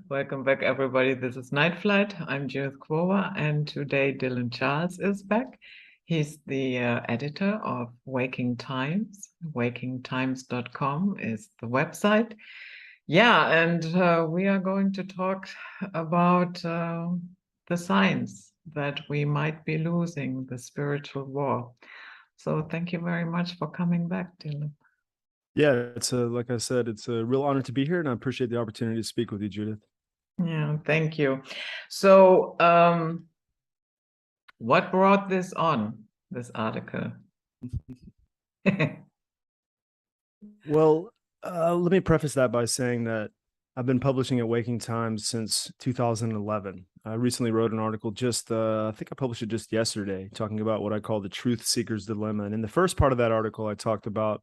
Welcome back, everybody. This is Night Flight. I'm Judith Quover, and today Dylan Charles is back. He's the editor of Waking Times. WakingTimes.com is the website. Yeah, and we are going to talk about the signs that we might be losing the spiritual war. So thank you very much for coming back, Dylan. Yeah, like I said, it's a real honor to be here, and I appreciate the opportunity to speak with you, Judith. Yeah, thank you. So, what brought this on, this article? Well, let me preface that by saying that I've been publishing at Waking Times since 2011. I recently wrote an article I think I published it just yesterday, talking about what I call the truth seeker's dilemma. And in the first part of that article, I talked about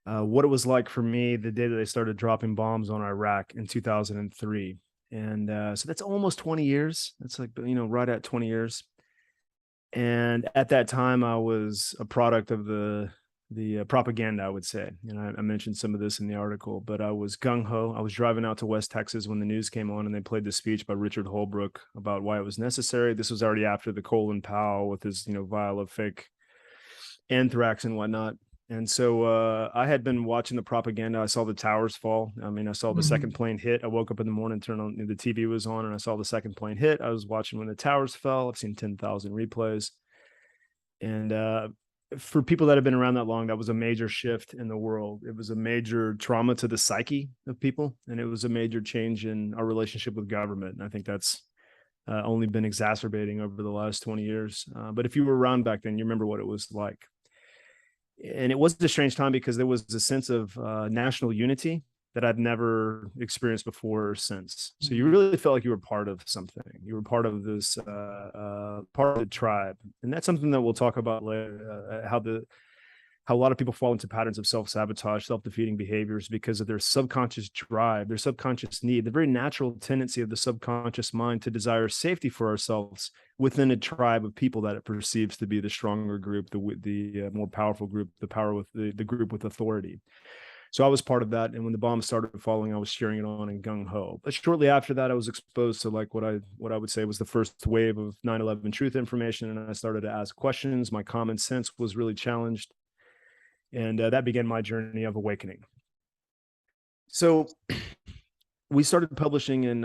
what it was like for me the day that they started dropping bombs on Iraq in 2003. And so that's almost 20 years. That's like, right at 20 years. And at that time, I was a product of the propaganda, I would say. I mentioned some of this in the article, but I was gung-ho. I was driving out to West Texas when the news came on, and they played the speech by Richard Holbrooke about why it was necessary. This was already after the Colin Powell with his, vial of fake anthrax and whatnot. And so I had been watching the propaganda. I saw the towers fall. I mean, I saw the second plane hit. I woke up in the morning, turned on, the TV was on, and I saw the second plane hit. I was watching when the towers fell. I've seen 10,000 replays. And for people that have been around that long, that was a major shift in the world. It was a major trauma to the psyche of people, and it was a major change in our relationship with government. And I think that's only been exacerbating over the last 20 years. But if you were around back then, you remember what it was like. And it was a strange time because there was a sense of national unity that I'd never experienced before or since. So you really felt like you were part of something. You were part of this part of the tribe, and that's something that we'll talk about later. How a lot of people fall into patterns of self-sabotage, self-defeating behaviors because of their subconscious drive, their subconscious need, the very natural tendency of the subconscious mind to desire safety for ourselves within a tribe of people that it perceives to be the stronger group, the more powerful group, the group with authority. So I was part of that. And when the bombs started falling, I was cheering it on and gung ho. But shortly after that, I was exposed to like what I would say was the first wave of 9/11 truth information. And I started to ask questions. My common sense was really challenged. And that began my journey of awakening. So we started publishing in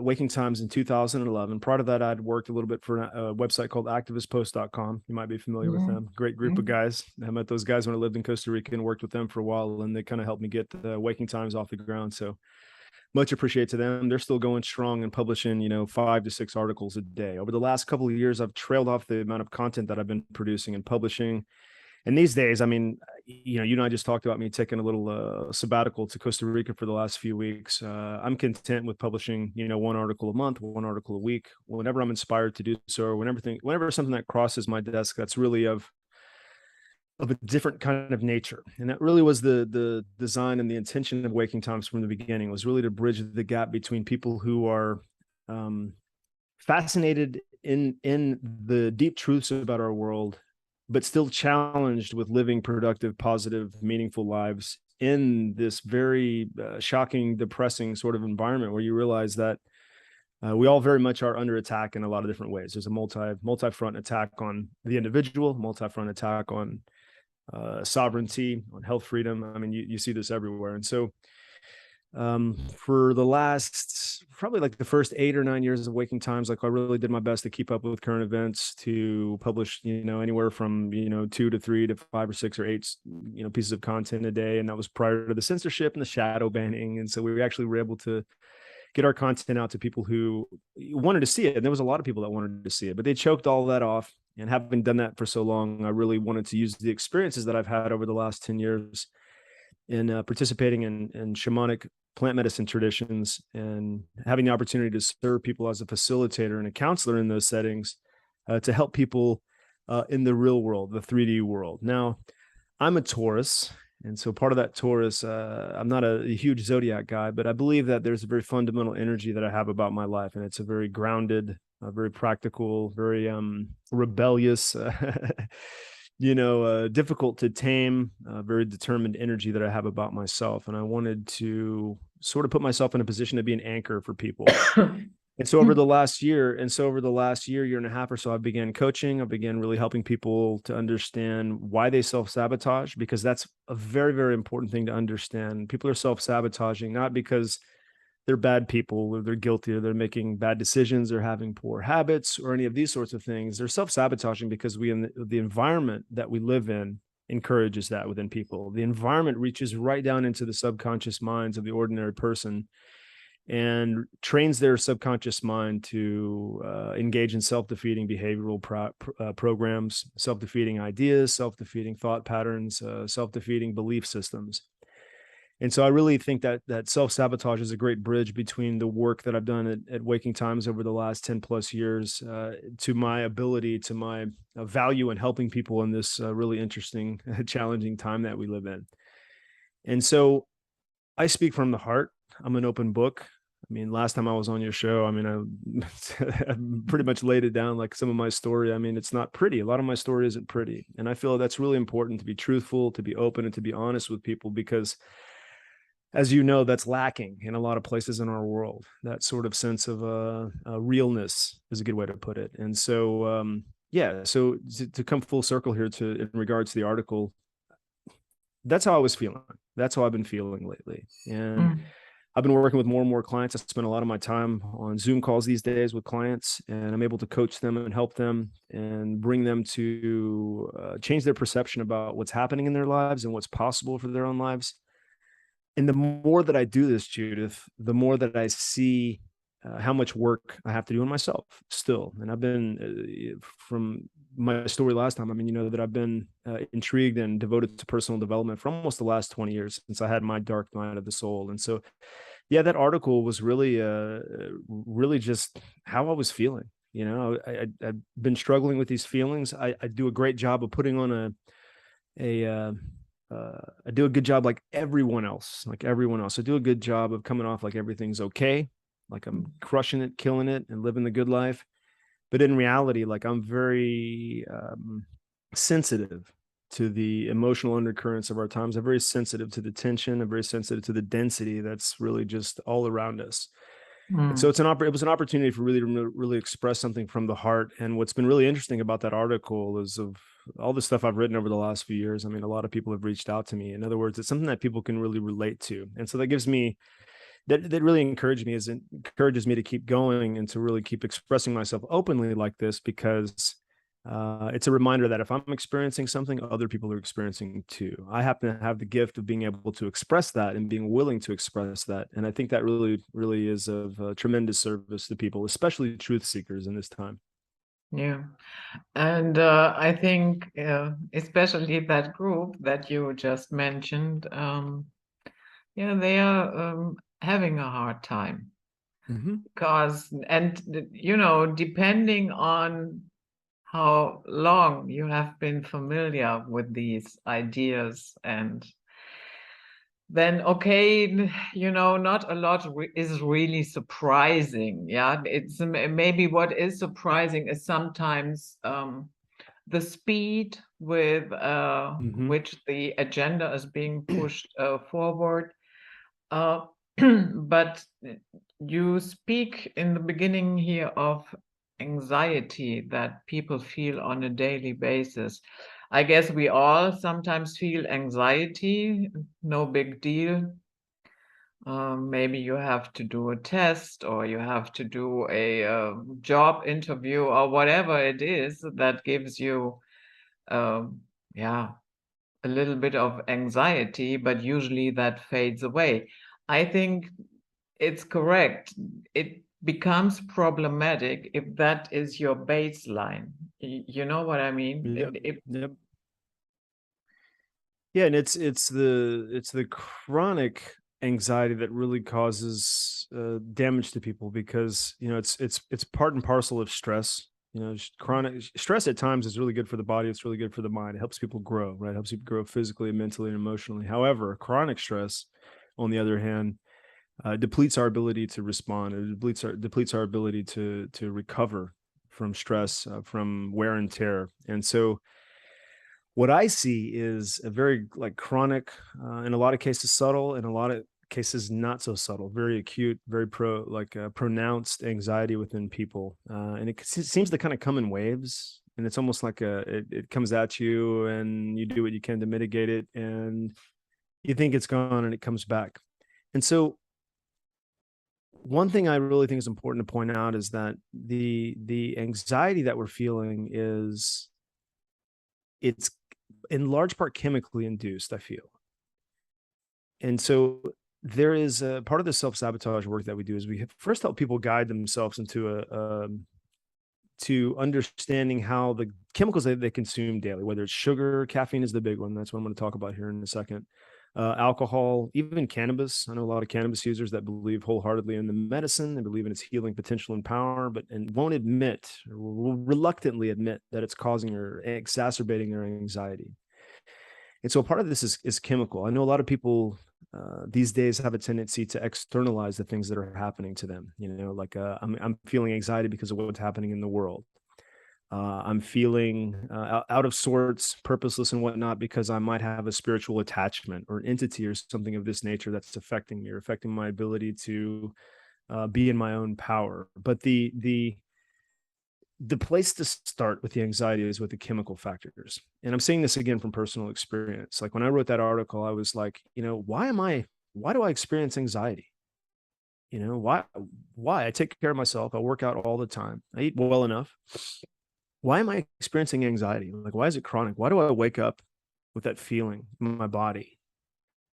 Waking Times in 2011. Prior to that, I'd worked a little bit for a website called activistpost.com. You might be familiar with them. Great group of guys. I met those guys when I lived in Costa Rica and worked with them for a while, and they kind of helped me get the Waking Times off the ground. So much appreciate to them. They're still going strong and publishing, 5 to 6 articles a day. Over the last couple of years, I've trailed off the amount of content that I've been producing and publishing. And these days, I mean, you and I just talked about me taking a little sabbatical to Costa Rica for the last few weeks. I'm content with publishing, one article a month, one article a week, whenever I'm inspired to do so, or whenever something that crosses my desk that's really of a different kind of nature. And that really was the design and the intention of Waking Times from the beginning, was really to bridge the gap between people who are fascinated in the deep truths about our world, but still challenged with living productive, positive, meaningful lives in this very shocking, depressing sort of environment where you realize that we all very much are under attack in a lot of different ways. There's a multi-front attack on the individual, multi-front attack on sovereignty, on health freedom. I mean, you see this everywhere. And so for the last, probably like the first 8 or 9 years of Waking Times, like I really did my best to keep up with current events, to publish, anywhere from, 2 to 3 to 5 or 6 or 8, pieces of content a day. And that was prior to the censorship and the shadow banning. And so we actually were able to get our content out to people who wanted to see it. And there was a lot of people that wanted to see it, but they choked all that off. And having done that for so long, I really wanted to use the experiences that I've had over the last 10 years in participating in shamanic plant medicine traditions and having the opportunity to serve people as a facilitator and a counselor in those settings to help people in the real world, the 3D world. Now, I'm a Taurus, and so part of that Taurus, I'm not a huge zodiac guy, but I believe that there's a very fundamental energy that I have about my life, and it's a very grounded, very practical, very rebellious, difficult to tame, very determined energy that I have about myself. And I wanted to sort of put myself in a position to be an anchor for people. And so over the last year, year and a half or so, I began coaching. I began really helping people to understand why they self-sabotage, because that's a very, very important thing to understand. People are self-sabotaging, not because they're bad people or they're guilty or they're making bad decisions or having poor habits or any of these sorts of things. They're self-sabotaging because the environment that we live in encourages that within people. The environment reaches right down into the subconscious minds of the ordinary person and trains their subconscious mind to engage in self-defeating behavioral programs, self-defeating ideas, self-defeating thought patterns, self-defeating belief systems. And so I really think that self-sabotage is a great bridge between the work that I've done at Waking Times over the last 10 plus years to my ability, to my value in helping people in this really interesting, challenging time that we live in. And so I speak from the heart. I'm an open book. I mean, last time I was on your show, I mean, I pretty much laid it down like some of my story. I mean, it's not pretty. A lot of my story isn't pretty. And I feel that's really important to be truthful, to be open, and to be honest with people, because as you know, that's lacking in a lot of places in our world. That sort of sense of realness is a good way to put it. And so, so to come full circle here in regards to the article, that's how I was feeling. That's how I've been feeling lately. And I've been working with more and more clients. I spend a lot of my time on Zoom calls these days with clients, and I'm able to coach them and help them and bring them to change their perception about what's happening in their lives and what's possible for their own lives. And the more that I do this, Judith, the more that I see how much work I have to do on myself still. And I've been, from my story last time, I mean, that I've been intrigued and devoted to personal development for almost the last 20 years since I had my dark night of the soul. And so, yeah, that article was really, really just how I was feeling. I've been struggling with these feelings. I do a great job of putting on I do a good job like everyone else. I do a good job of coming off like everything's okay, like I'm crushing it, killing it, and living the good life. But in reality, like I'm very sensitive to the emotional undercurrents of our times. I'm very sensitive to the tension. I'm very sensitive to the density that's really just all around us. And so it was an opportunity for really to really express something from the heart. And what's been really interesting about that article is of all the stuff I've written over the last few years. I mean, a lot of people have reached out to me. In other words, it's something that people can really relate to. And so that gives me that really encourages me to keep going and to really keep expressing myself openly like this, because it's a reminder that if I'm experiencing something, other people are experiencing too. I happen to have the gift of being able to express that and being willing to express that. And I think that really, really is of tremendous service to people, especially truth seekers in this time. Yeah. And I think especially that group that you just mentioned, they are having a hard time. Because, and depending on how long you have been familiar with these ideas, and then not a lot is really surprising. It's maybe what is surprising is sometimes the speed with which the agenda is being pushed forward. But you speak in the beginning here of anxiety that people feel on a daily basis. I guess we all sometimes feel anxiety, no big deal. Maybe you have to do a test, or you have to do a job interview, or whatever it is that gives you, a little bit of anxiety, but usually that fades away. I think it's correct. It becomes problematic if that is your baseline. You know what I mean? Yep. Yeah, and it's the chronic anxiety that really causes damage to people, because it's part and parcel of stress. Chronic stress at times is really good for the body. It's really good for the mind. It helps people grow, right? It helps people grow physically, mentally, and emotionally. However, chronic stress, on the other hand, depletes our ability to respond. It depletes our ability to recover from stress, from wear and tear. And so What I see is a very like chronic, in a lot of cases subtle, in a lot of cases not so subtle, very acute, very pronounced anxiety within people, and it seems to kind of come in waves. And it's almost like it comes at you, and you do what you can to mitigate it, and you think it's gone, and it comes back. And so, one thing I really think is important to point out is that the anxiety that we're feeling is it's in large part chemically induced, I feel. And so there is a part of the self-sabotage work that we do is we first help people guide themselves into to understanding how the chemicals that they consume daily, whether it's sugar, caffeine is the big one. That's what I'm going to talk about here in a second. Alcohol, even cannabis. I know a lot of cannabis users that believe wholeheartedly in the medicine. They believe in its healing potential and power, but and won't admit or will reluctantly admit that it's causing or exacerbating their anxiety. And so part of this is chemical. I know a lot of people these days have a tendency to externalize the things that are happening to them. You know, like I'm feeling anxiety because of what's happening in the world. I'm feeling out of sorts, purposeless and whatnot, because I might have a spiritual attachment or entity or something of this nature that's affecting me or affecting my ability to be in my own power. But the place to start with the anxiety is with the chemical factors. And I'm saying this again from personal experience. Like when I wrote that article, I was like, why do I experience anxiety? Why I take care of myself. I work out all the time. I eat well enough. Why am I experiencing anxiety? Like, why is it chronic? Why do I wake up with that feeling in my body?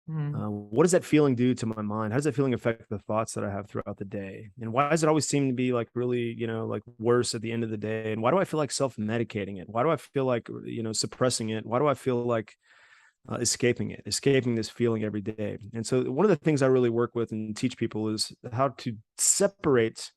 What does that feeling do to my mind? How does that feeling affect the thoughts that I have throughout the day? And why does it always seem to be like really, like worse at the end of the day? And why do I feel like self-medicating it? Why do I feel like, suppressing it? Why do I feel like escaping this feeling every day? And so one of the things I really work with and teach people is how to separate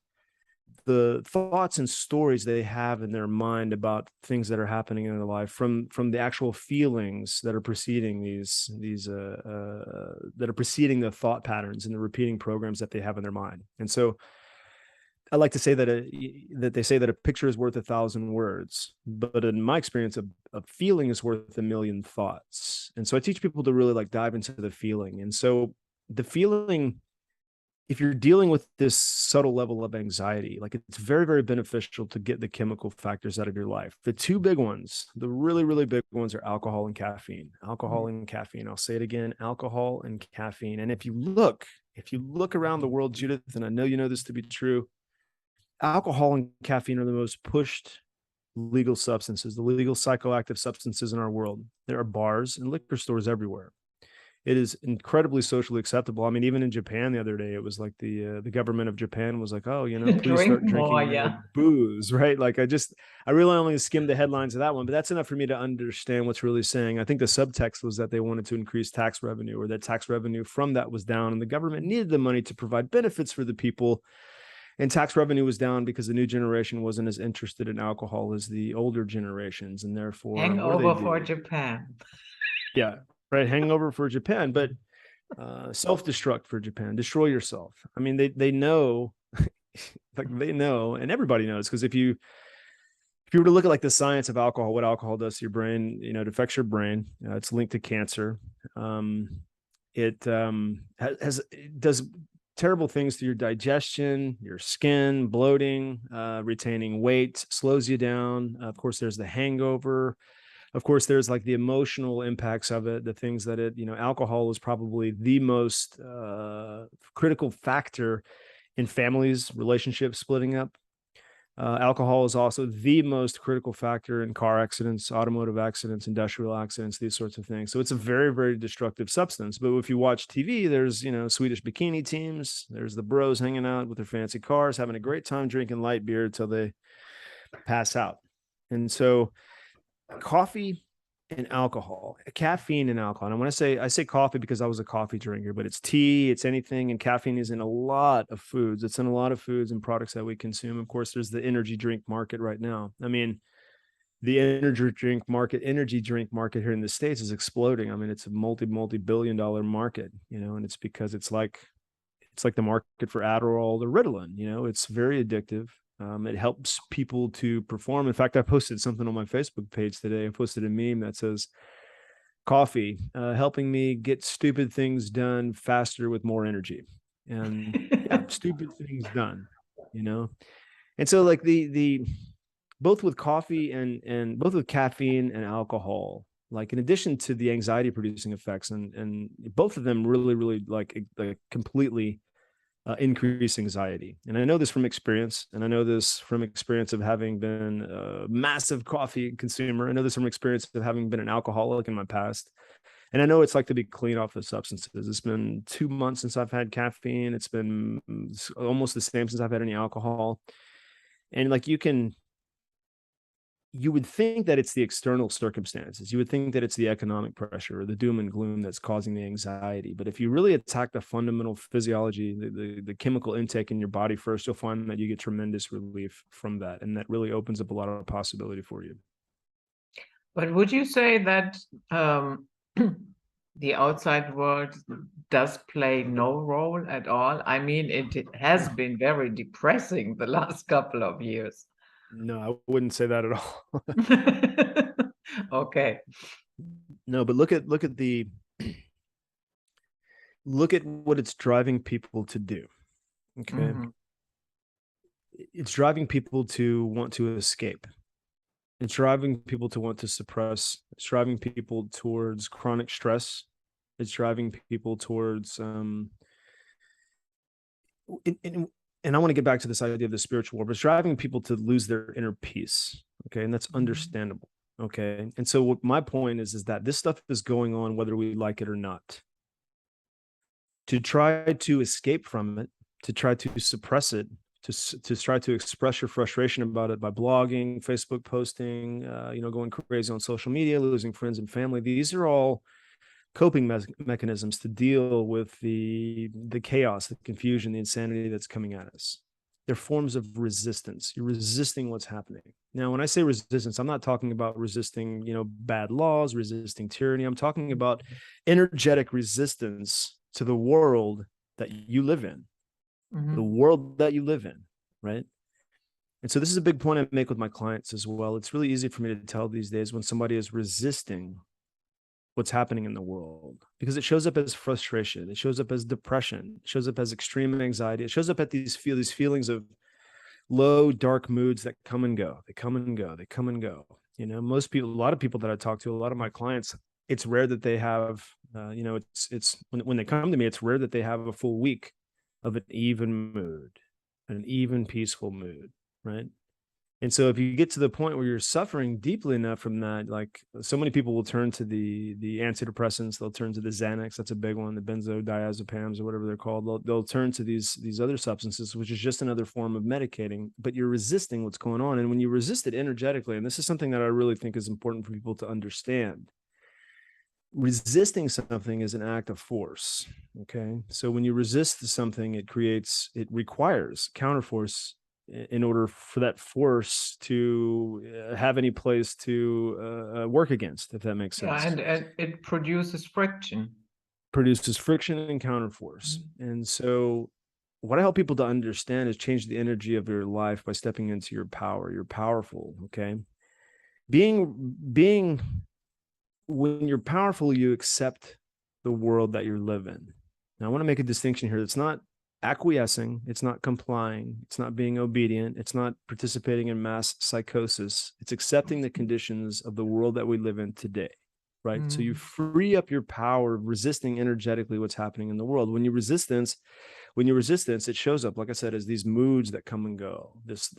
the thoughts and stories they have in their mind about things that are happening in their life from the actual feelings that are preceding that are preceding the thought patterns and the repeating programs that they have in their mind. And so I like to say that they say that a picture is worth 1,000 words, but in my experience, a feeling is worth 1,000,000 thoughts. And so I teach people to really like dive into the feeling. And so the feeling, if you're dealing with this subtle level of anxiety, like it's very, very beneficial to get the chemical factors out of your life. The two big ones, the really, really big ones are alcohol and caffeine. Alcohol and caffeine. I'll say it again, alcohol and caffeine. And if you look around the world, Judith, and I know you know this to be true, alcohol and caffeine are the most pushed legal substances, the legal psychoactive substances in our world. There are bars and liquor stores everywhere. It is incredibly socially acceptable. I mean, even in Japan the other day, it was like the government of Japan was like, oh, please Drink start more, drinking yeah. booze, right? Like I really only skimmed the headlines of that one, but that's enough for me to understand what's really saying. I think the subtext was that they wanted to increase tax revenue, or that tax revenue from that was down, and the government needed the money to provide benefits for the people. And tax revenue was down because the new generation wasn't as interested in alcohol as the older generations, and therefore, what do they Hangover for do? Japan. Yeah, right. Hangover for Japan, but self-destruct for Japan. Destroy yourself. I mean, they know, like they know, and everybody knows, because if you were to look at like the science of alcohol, what alcohol does to your brain, it affects your brain. It's linked to cancer. It does terrible things to your digestion, your skin, bloating, retaining weight, slows you down. Of course, there's the hangover. Of course, there's like the emotional impacts of it, the things that alcohol is probably the most critical factor in families, relationships splitting up. Alcohol is also the most critical factor in car accidents, automotive accidents, industrial accidents, these sorts of things. So it's a very, very destructive substance. But if you watch TV, there's, Swedish bikini teams. There's the bros hanging out with their fancy cars, having a great time drinking light beer until they pass out. And so coffee and alcohol, caffeine and alcohol. And when I say coffee because I was a coffee drinker, but it's tea, it's anything, and caffeine is in a lot of foods. It's in a lot of foods and products that we consume. Of course, there's the energy drink market right now. I mean, the energy drink market here in the States is exploding. I mean, it's a multi-billion-dollar market, and it's because it's like the market for Adderall or Ritalin. It's very addictive. It helps people to perform. In fact, I posted something on my Facebook page today. I posted a meme that says, coffee, helping me get stupid things done faster with more energy. And yeah, stupid things done, you know? And so like the both with coffee and both with caffeine and alcohol, like in addition to the anxiety producing effects, and both of them really like completely increase anxiety. And I know this from experience, and I know this from experience of having been a massive coffee consumer. I know this from experience of having been an alcoholic in my past. And I know it's like to be clean off the substances. It's been 2 months since I've had caffeine. It's been almost the same since I've had any alcohol. And like you would think that it's the external circumstances. You would think that it's the economic pressure or the doom and gloom that's causing the anxiety. But if you really attack the fundamental physiology, the chemical intake in your body first, you'll find that you get tremendous relief from that. And that really opens up a lot of possibility for you. But would you say that the outside world does play no role at all? I mean, it has been very depressing the last couple of years. No, I wouldn't say that at all. Okay. No, but look at what it's driving people to do. Okay. Mhm. It's driving people to want to escape. It's driving people to want to suppress. It's driving people towards chronic stress. It's driving people towards and I want to get back to this idea of the spiritual war, but it's driving people to lose their inner peace. Okay. And that's understandable. Okay. And so what my point is that this stuff is going on whether we like it or not. To try to escape from it, to try to suppress it, to try to express your frustration about it by blogging, Facebook posting, going crazy on social media, losing friends and family. These are all coping mechanisms to deal with the chaos, the confusion, the insanity that's coming at us. They're forms of resistance. You're resisting what's happening. Now, when I say resistance, I'm not talking about resisting, bad laws, resisting tyranny. I'm talking about energetic resistance to the world that you live in, the world that you live in, right? And so this is a big point I make with my clients as well. It's really easy for me to tell these days when somebody is resisting what's happening in the world, because it shows up as frustration, it shows up as depression, it shows up as extreme anxiety, it shows up at these feelings of low, dark moods that come and go. They come and go. They come and go. Most people, a lot of people that I talk to, a lot of my clients, it's rare that they have, it's when they come to me, it's rare that they have a full week of an even mood, an even peaceful mood, right? And so if you get to the point where you're suffering deeply enough from that, like so many people will turn to the antidepressants, they'll turn to the Xanax, that's a big one, the benzodiazepams or whatever they're called. They'll turn to these other substances, which is just another form of medicating, but you're resisting what's going on. And when you resist it energetically, and this is something that I really think is important for people to understand, resisting something is an act of force. Okay. So when you resist something, it requires counterforce in order for that force to have any place to work against, if that makes sense. Yeah, and it produces friction. Produces friction and counterforce. And so what I help people to understand is change the energy of your life by stepping into your power. You're powerful, okay? Being when you're powerful, you accept the world that you live in. Now, I want to make a distinction here. It's not acquiescing, it's not complying, it's not being obedient, it's not participating in mass psychosis. It's accepting the conditions of the world that we live in today, right? So you free up your power of resisting energetically what's happening in the world. When you resist this, it shows up, like I said, as these moods that come and go, this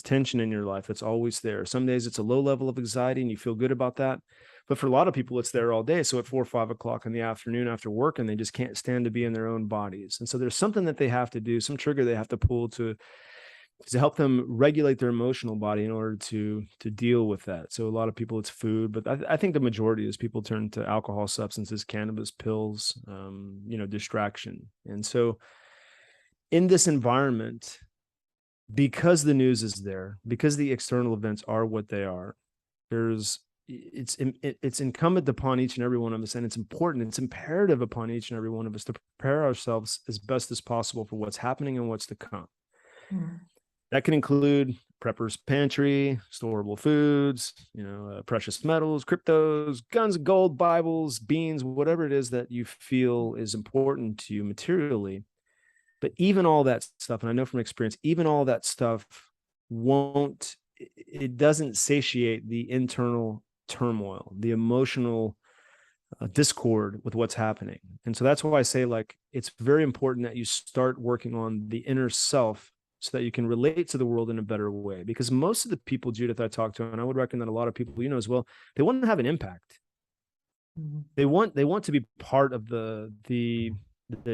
tension in your life that's always there. Some days it's a low level of anxiety and you feel good about that. But for a lot of people, it's there all day. So at 4 or 5 o'clock in the afternoon after work, and they just can't stand to be in their own bodies. And so there's something that they have to do, some trigger they have to pull to help them regulate their emotional body in order to deal with that. So a lot of people, it's food, but I think the majority is people turn to alcohol, substances, cannabis, pills, distraction. And so in this environment, because the news is there, because the external events are what they are, it's incumbent upon each and every one of us, and it's imperative upon each and every one of us to prepare ourselves as best as possible for what's happening and what's to come. That can include prepper's pantry, storable foods, precious metals, cryptos, guns, gold, Bibles, beans, whatever it is that you feel is important to you materially. But even all that stuff, and I know from experience, even all that stuff it doesn't satiate the internal turmoil, the emotional discord with what's happening. And so that's why I say, like, it's very important that you start working on the inner self so that you can relate to the world in a better way. Because most of the people, Judith, I talk to, and I would reckon that a lot of people as well, they want to have an impact. Mm-hmm. They want to be part of the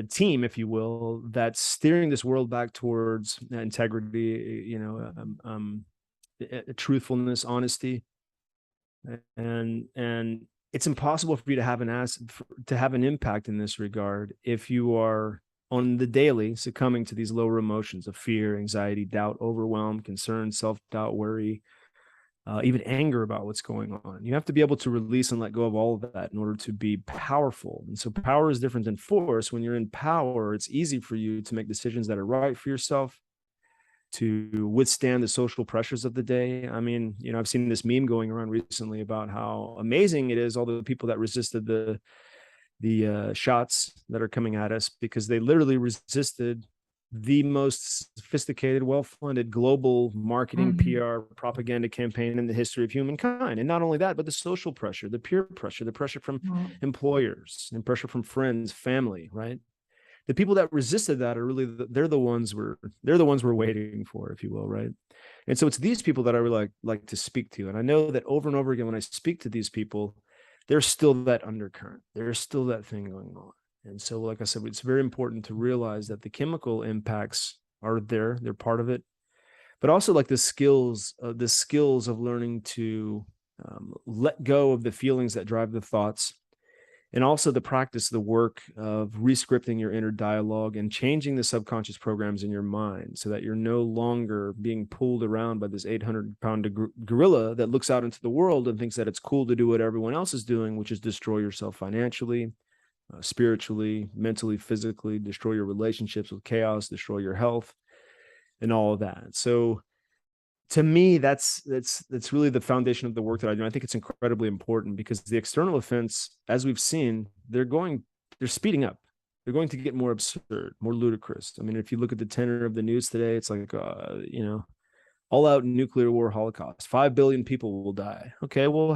team, if you will, that's steering this world back towards integrity, truthfulness, honesty, and it's impossible for you to have an impact in this regard if you are on the daily succumbing to these lower emotions of fear, anxiety, doubt, overwhelm, concern, self-doubt, worry, even anger about what's going on. You have to be able to release and let go of all of that in order to be powerful. And so power is different than force. When you're in power, it's easy for you to make decisions that are right for yourself, to withstand the social pressures of the day. I mean, I've seen this meme going around recently about how amazing it is, all the people that resisted the shots that are coming at us, because they literally resisted the most sophisticated, well-funded global marketing, PR, propaganda campaign in the history of humankind. And not only that, but the social pressure, the peer pressure, the pressure from employers and pressure from friends, family, right? The people that resisted that are really they're the ones we're waiting for, if you will, right? And so it's these people that I really like to speak to. And I know that over and over again, when I speak to these people, there's still that undercurrent. There's still that thing going on. And so, like I said, it's very important to realize that the chemical impacts are there. They're part of it. But also, like, the skills of learning to let go of the feelings that drive the thoughts, and also the practice, the work of rescripting your inner dialogue and changing the subconscious programs in your mind so that you're no longer being pulled around by this 800-pound gorilla that looks out into the world and thinks that it's cool to do what everyone else is doing, which is destroy yourself financially, spiritually, mentally, physically, destroy your relationships with chaos, destroy your health, and all of that. So to me, that's really the foundation of the work that I do. I think it's incredibly important because the external events, as we've seen, they're speeding up. They're going to get more absurd, more ludicrous. I mean, if you look at the tenor of the news today, it's like, all out nuclear war holocaust. 5 billion people will die. Okay, well,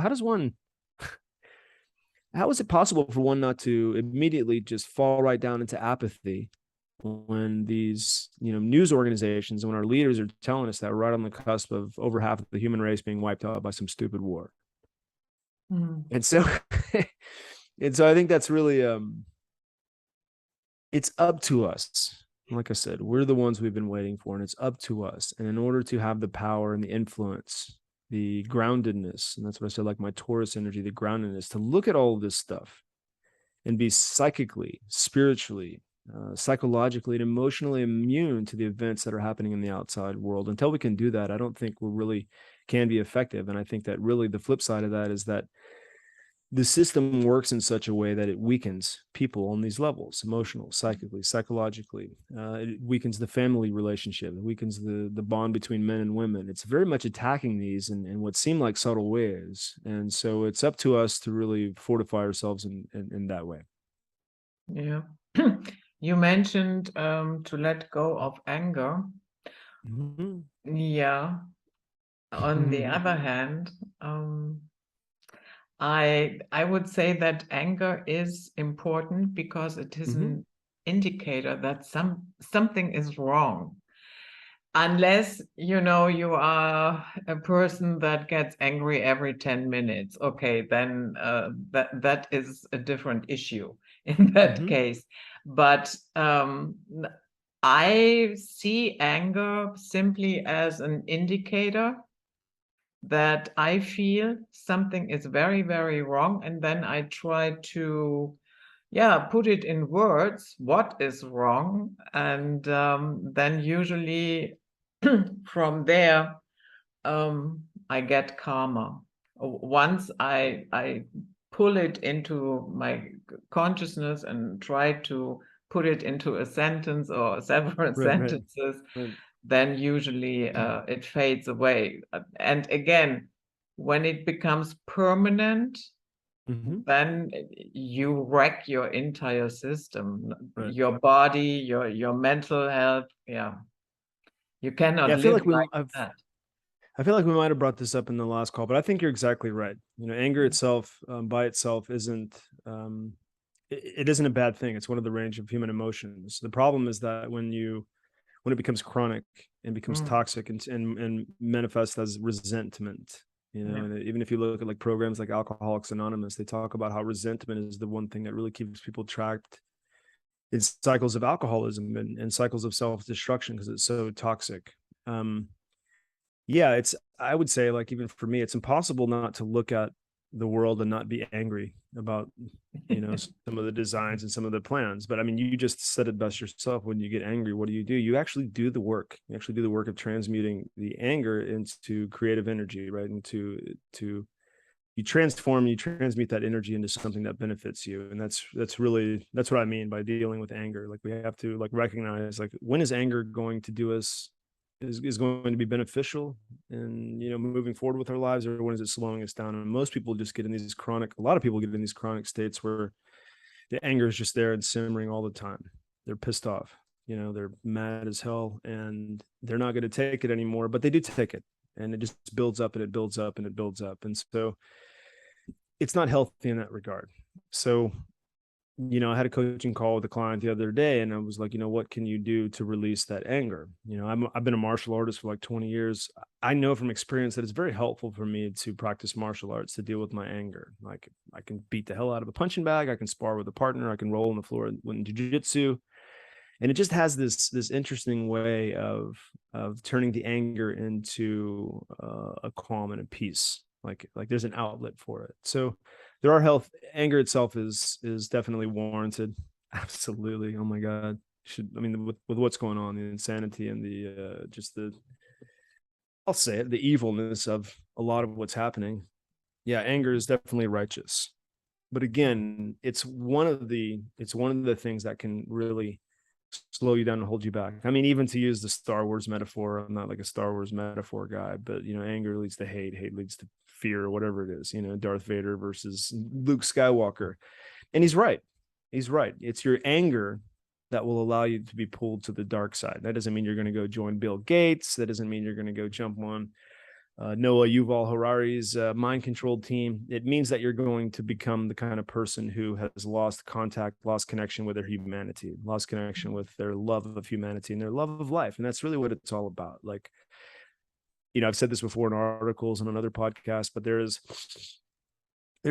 how is it possible for one not to immediately just fall right down into apathy when these news organizations and when our leaders are telling us that we're right on the cusp of over half of the human race being wiped out by some stupid war? And so I think that's really it's up to us. Like I said, we're the ones we've been waiting for, and it's up to us. And in order to have the power and the influence, the groundedness, and that's what I said, like my Taurus energy, the groundedness, to look at all of this stuff and be psychically, spiritually, psychologically, and emotionally immune to the events that are happening in the outside world. Until we can do that, I don't think we really can be effective. And I think that really the flip side of that is that the system works in such a way that it weakens people on these levels: emotional, psychically, psychologically. It weakens the family relationship. It weakens the bond between men and women. It's very much attacking these in what seem like subtle ways. And so it's up to us to really fortify ourselves in that way. Yeah. You mentioned to let go of anger. Yeah. On the other hand, I would say that anger is important because it is an indicator that something is wrong. Unless you are a person that gets angry every 10 minutes, okay, then that is a different issue in that case. But I see anger simply as an indicator that I feel something is very, very wrong, and then I try to put it in words what is wrong, and then usually from there I get calmer. Once I pull it into my consciousness and try to put it into a sentence or several sentences, then usually it fades away. And again, when it becomes permanent, then you wreck your entire system, Right. your body, your mental health. Yeah, you cannot Yeah, live like that. I feel like we might have brought this up in the last call, but I think you're exactly right. You know, anger itself, by itself isn't it isn't a bad thing. It's one of the range of human emotions. The problem is that when it becomes chronic and becomes Mm, toxic and manifests as resentment, you know, yeah. and even if you look at like programs like Alcoholics Anonymous, they talk about how resentment is the one thing that really keeps people trapped in cycles of alcoholism and cycles of self-destruction because it's so toxic. Um, yeah, I would say, like, even for me, it's impossible not to look at the world and not be angry about, you know, some of the designs and some of the plans. But I mean, you just said it best yourself. When you get angry, what do? You actually do the work. You actually do the work of transmuting the anger into creative energy, right? To you transmute that energy into something that benefits you. And that's what I mean by dealing with anger. Like, we have to like recognize, like, when is anger going to do us is going to be beneficial and, you know, moving forward with our lives, or when is it slowing us down? And most people just get in these chronic, a lot of people get in these chronic states where the anger is just there and simmering all the time. They're pissed off, you know, they're mad as hell, and they're not going to take it anymore, but they do take it, and it just builds up and it builds up and it builds up. And so it's not healthy in that regard. So, you know, I had a coaching call with a client the other day, and I was like, you know, what can you do to release that anger? You know, I've been a martial artist for like 20 years. I know from experience that it's very helpful for me to practice martial arts to deal with my anger. Like, I can beat the hell out of a punching bag. I can spar with a partner. I can roll on the floor in jiu-jitsu. And it just has this interesting way of turning the anger into a calm and a peace. Like there's an outlet for it. So there are health. Anger itself is definitely warranted. Absolutely. Oh my God. I mean, with what's going on, the insanity and the just the, I'll say it, the evilness of a lot of what's happening. Yeah, anger is definitely righteous. But again, it's one of the things that can really slow you down and hold you back. I mean, even to use the Star Wars metaphor, I'm not like a Star Wars metaphor guy, but, you know, anger leads to hate leads to fear, or whatever it is, you know, Darth Vader versus Luke Skywalker. And he's right. He's right. It's your anger that will allow you to be pulled to the dark side. That doesn't mean you're going to go join Bill Gates. That doesn't mean you're going to go jump on Noah Yuval Harari's mind controlled team. It means that you're going to become the kind of person who has lost contact, lost connection with their humanity, lost connection with their love of humanity and their love of life. And that's really what it's all about. Like, you know, I've said this before in articles and on other podcasts, but there's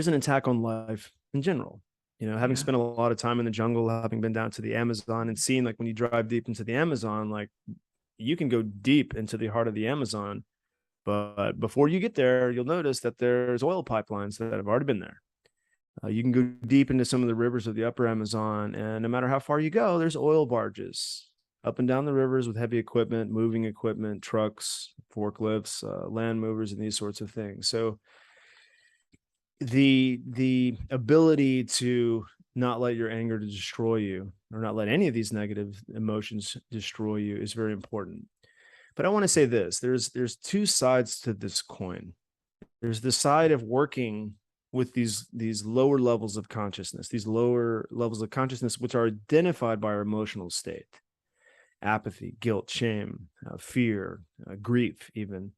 an attack on life in general. You know, having spent a lot of time in the jungle, having been down to the Amazon and seeing, like, when you drive deep into the Amazon, like, you can go deep into the heart of the Amazon. But before you get there, you'll notice that there's oil pipelines that have already been there. You can go deep into some of the rivers of the upper Amazon, and no matter how far you go, there's oil barges up and down the rivers with heavy equipment, moving equipment, trucks, forklifts, land movers, and these sorts of things. So the ability to not let your anger to destroy you, or not let any of these negative emotions destroy you, is very important. But I want to say this, there's two sides to this coin. There's the side of working with these lower levels of consciousness, which are identified by our emotional state: apathy, guilt, shame, fear, grief, even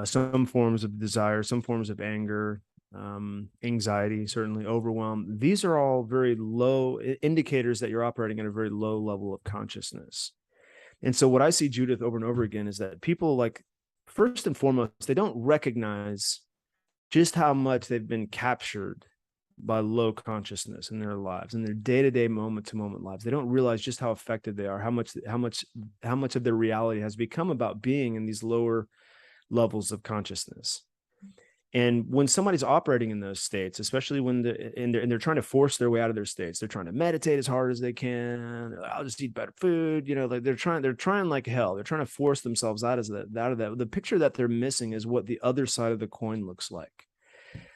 some forms of desire, some forms of anger, anxiety, certainly overwhelm. These are all very low indicators that you're operating at a very low level of consciousness. And so what I see, Judith, over and over again, is that people, like, first and foremost, they don't recognize just how much they've been captured by low consciousness in their lives, in their day-to-day, moment-to-moment lives. They don't realize just how affected they are, how much of their reality has become about being in these lower levels of consciousness. And when somebody's operating in those states, especially when they're trying to force their way out of their states, they're trying to meditate as hard as they can. I'll just eat better food. You know, like, they're trying like hell. They're trying to force themselves out of that. The picture that they're missing is what the other side of the coin looks like.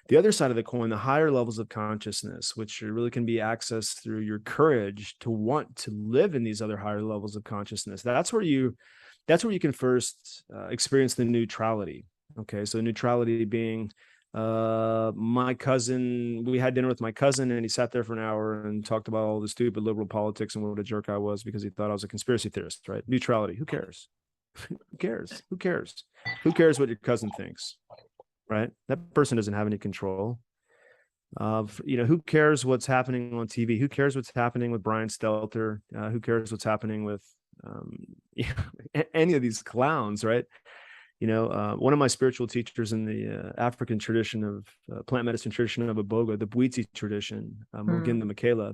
The other side of the coin, the higher levels of consciousness, which really can be accessed through your courage to want to live in these other higher levels of consciousness. That's that's where you can first experience the neutrality. Okay, so neutrality being my cousin, we had dinner with my cousin and he sat there for an hour and talked about all the stupid liberal politics and what a jerk I was because he thought I was a conspiracy theorist, right? Neutrality. Who cares? Who cares? Who cares? Who cares what your cousin thinks, right? That person doesn't have any control. Who cares what's happening on TV? Who cares what's happening with Brian Stelter? Who cares what's happening with any of these clowns, right? One of my spiritual teachers in the African tradition of plant medicine tradition of Iboga, the Bwiti tradition, Muginda Michaela,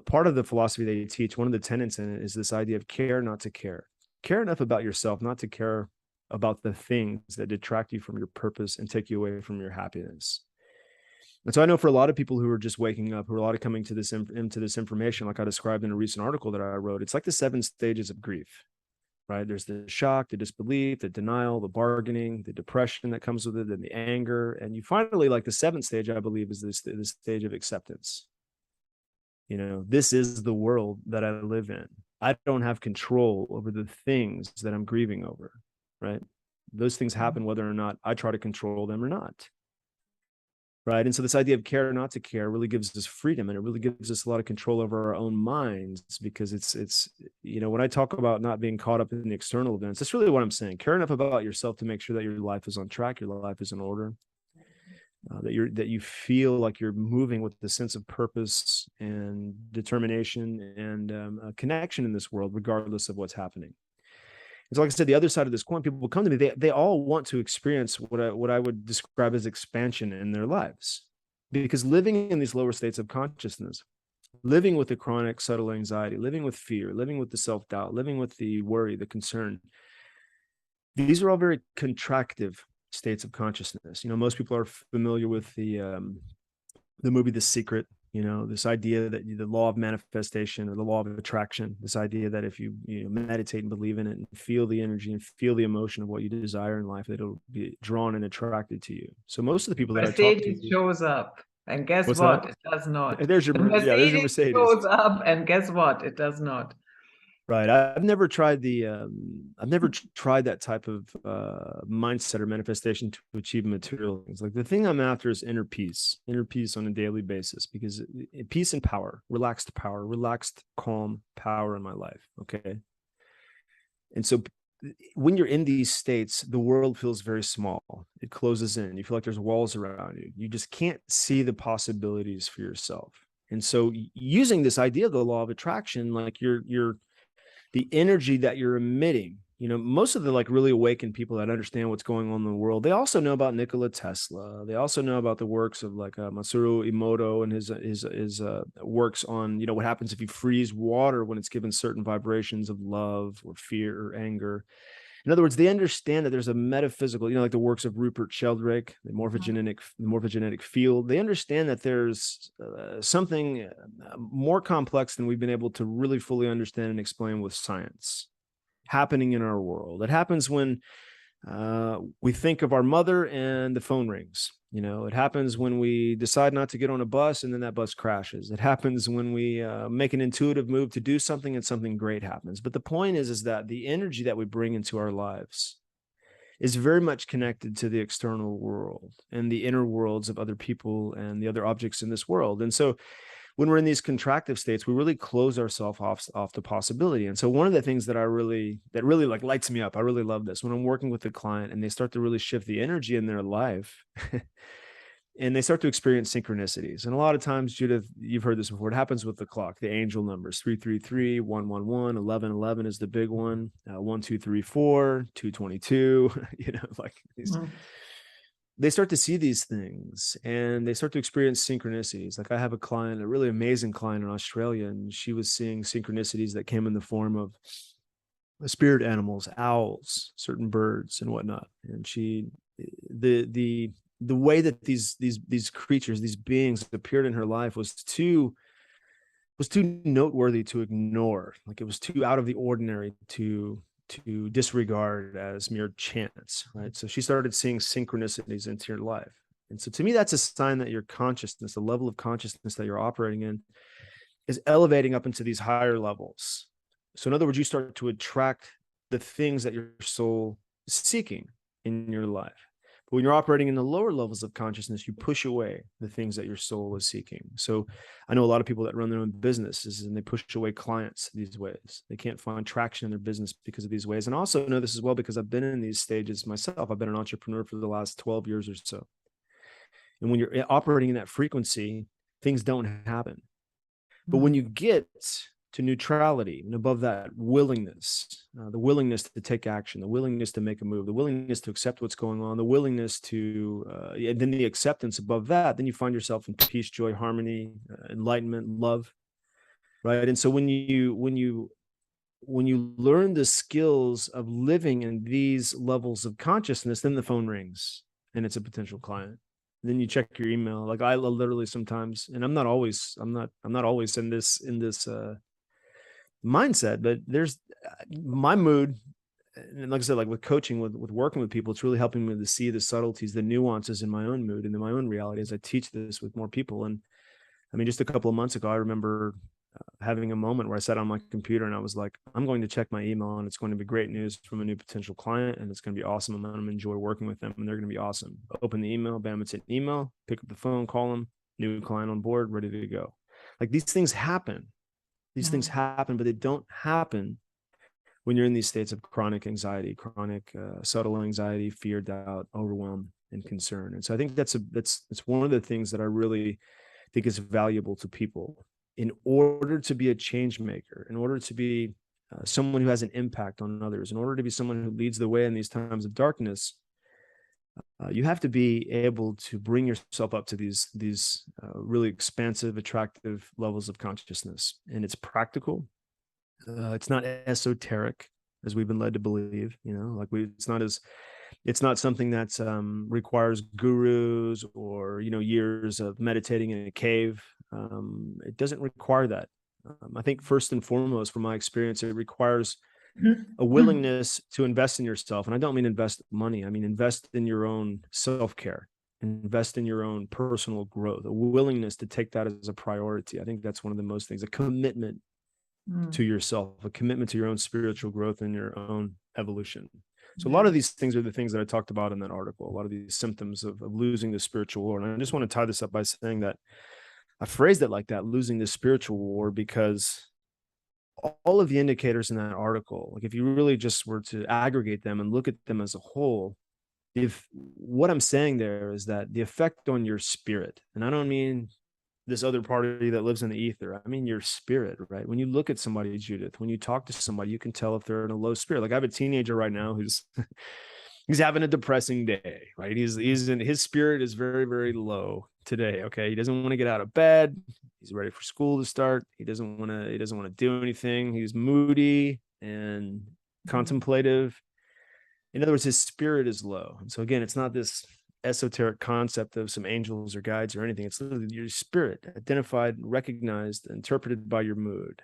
part of the philosophy they teach, one of the tenets in it is this idea of care not to care. Care enough about yourself not to care about the things that detract you from your purpose and take you away from your happiness. And so I know for a lot of people who are just waking up, who are a lot of coming to this into this information, like I described in a recent article that I wrote, it's like the 7 stages of grief. Right? There's the shock, the disbelief, the denial, the bargaining, the depression that comes with it, and the anger. And you finally, like the 7th stage, I believe, is this stage of acceptance. This is the world that I live in. I don't have control over the things that I'm grieving over, right? Those things happen whether or not I try to control them or not. Right. And so this idea of care not to care really gives us freedom, and it really gives us a lot of control over our own minds, because it's when I talk about not being caught up in the external events, that's really what I'm saying. Care enough about yourself to make sure that your life is on track, your life is in order, that you feel like you're moving with the sense of purpose and determination and a connection in this world, regardless of what's happening. And so, like I said, the other side of this coin, people come to me, they all want to experience what I would describe as expansion in their lives. Because living in these lower states of consciousness, living with the chronic subtle anxiety, living with fear, living with the self-doubt, living with the worry, the concern, these are all very contractive states of consciousness. Most people are familiar with the movie The Secret. This idea that the law of manifestation or the law of attraction, this idea that if you meditate and believe in it and feel the energy and feel the emotion of what you desire in life, that it'll be drawn and attracted to you. So most of the people that I talk to, Mercedes shows up, and guess what's what? that? It does not. There's your Mercedes. Shows up, and guess what? It does not. Right. I've never tried that type of mindset or manifestation to achieve material things. Like the thing I'm after is inner peace on a daily basis, because peace and power, relaxed calm power in my life. Okay. And so when you're in these states, the world feels very small. It closes in. You feel like there's walls around you. You just can't see the possibilities for yourself. And so using this idea of the law of attraction, like the energy that you're emitting, most of the really awakened people that understand what's going on in the world, they also know about Nikola Tesla. They also know about the works of Masaru Emoto and his works on, what happens if you freeze water when it's given certain vibrations of love or fear or anger. In other words, they understand that there's a metaphysical, like the works of Rupert Sheldrake, the morphogenetic field. They understand that there's something more complex than we've been able to really fully understand and explain with science happening in our world. It happens when we think of our mother and the phone rings. It happens when we decide not to get on a bus and then that bus crashes. It happens when we make an intuitive move to do something and something great happens. But the point is that the energy that we bring into our lives is very much connected to the external world and the inner worlds of other people and the other objects in this world. And so when we're in these contractive states, we really close ourselves off to possibility. And so one of the things that really lights me up, I really love this, when I'm working with a client and they start to really shift the energy in their life and they start to experience synchronicities. And a lot of times, Judith, you've heard this before, it happens with the clock, the angel numbers, 333, 111, 1111 is the big one, 1234, 222, they start to see these things and they start to experience synchronicities. Like I have a client, a really amazing client in Australia, and she was seeing synchronicities that came in the form of spirit animals, owls, certain birds and whatnot. And the way that these creatures, these beings appeared in her life was too noteworthy to ignore. Like it was too out of the ordinary to disregard as mere chance, right? So she started seeing synchronicities into your life. And so to me, that's a sign that your consciousness, the level of consciousness that you're operating in, is elevating up into these higher levels. So in other words, you start to attract the things that your soul is seeking in your life. But when you're operating in the lower levels of consciousness, you push away the things that your soul is seeking. So I know a lot of people that run their own businesses and they push away clients these ways. They can't find traction in their business because of these ways. And I also know this as well because I've been in these stages myself. I've been an entrepreneur for the last 12 years or so. And when you're operating in that frequency, things don't happen. But when you get to neutrality and above that willingness, the willingness to take action, the willingness to make a move, the willingness to accept what's going on, the willingness to, and then the acceptance above that, then you find yourself in peace, joy, harmony, enlightenment, love, right? And so when you learn the skills of living in these levels of consciousness, then the phone rings and it's a potential client. Then you check your email. Like I literally sometimes, and I'm not always in this mindset, but there's my mood. And like I said, like with coaching, with working with people, it's really helping me to see the subtleties, the nuances in my own mood and in my own reality as I teach this with more people. And I mean, just a couple of months ago, I remember having a moment where I sat on my computer and I was like, I'm going to check my email and it's going to be great news from a new potential client and it's going to be awesome. I'm going to enjoy working with them and they're going to be awesome. Open the email, bam, it's an email, pick up the phone, call them, new client on board, ready to go. Like these things happen. These things happen, but they don't happen when you're in these states of chronic anxiety, chronic subtle anxiety, fear, doubt, overwhelm, and concern. And so I think that's one of the things that I really think is valuable to people in order to be a change maker, in order to be someone who has an impact on others, in order to be someone who leads the way in these times of darkness. You have to be able to bring yourself up to these really expansive, attractive levels of consciousness, and it's practical. It's not esoteric as we've been led to believe. You know, like it's not something that's requires gurus or years of meditating in a cave. It doesn't require that. I think first and foremost, from my experience, it requires a willingness to invest in yourself. And I don't mean invest money. I mean, invest in your own self-care, invest in your own personal growth, a willingness to take that as a priority. I think that's one of the most things, a commitment to yourself, a commitment to your own spiritual growth and your own evolution. So a lot of these things are the things that I talked about in that article, a lot of these symptoms of losing the spiritual war. And I just want to tie this up by saying that I phrased it like that, losing the spiritual war, because all of the indicators in that article, like if you really just were to aggregate them and look at them as a whole, if what I'm saying there is that the effect on your spirit, and I don't mean this other party that lives in the ether, I mean your spirit, right? When you look at somebody, Judith, when you talk to somebody, you can tell if they're in a low spirit. Like I have a teenager right now who's he's having a depressing day, right? He's in his spirit is very, very low today. Okay. He doesn't want to get out of bed. He's ready for school to start. He doesn't want to do anything. He's moody and contemplative. In other words, his spirit is low. And so again, it's not this esoteric concept of some angels or guides or anything. It's literally your spirit identified, recognized, interpreted by your mood.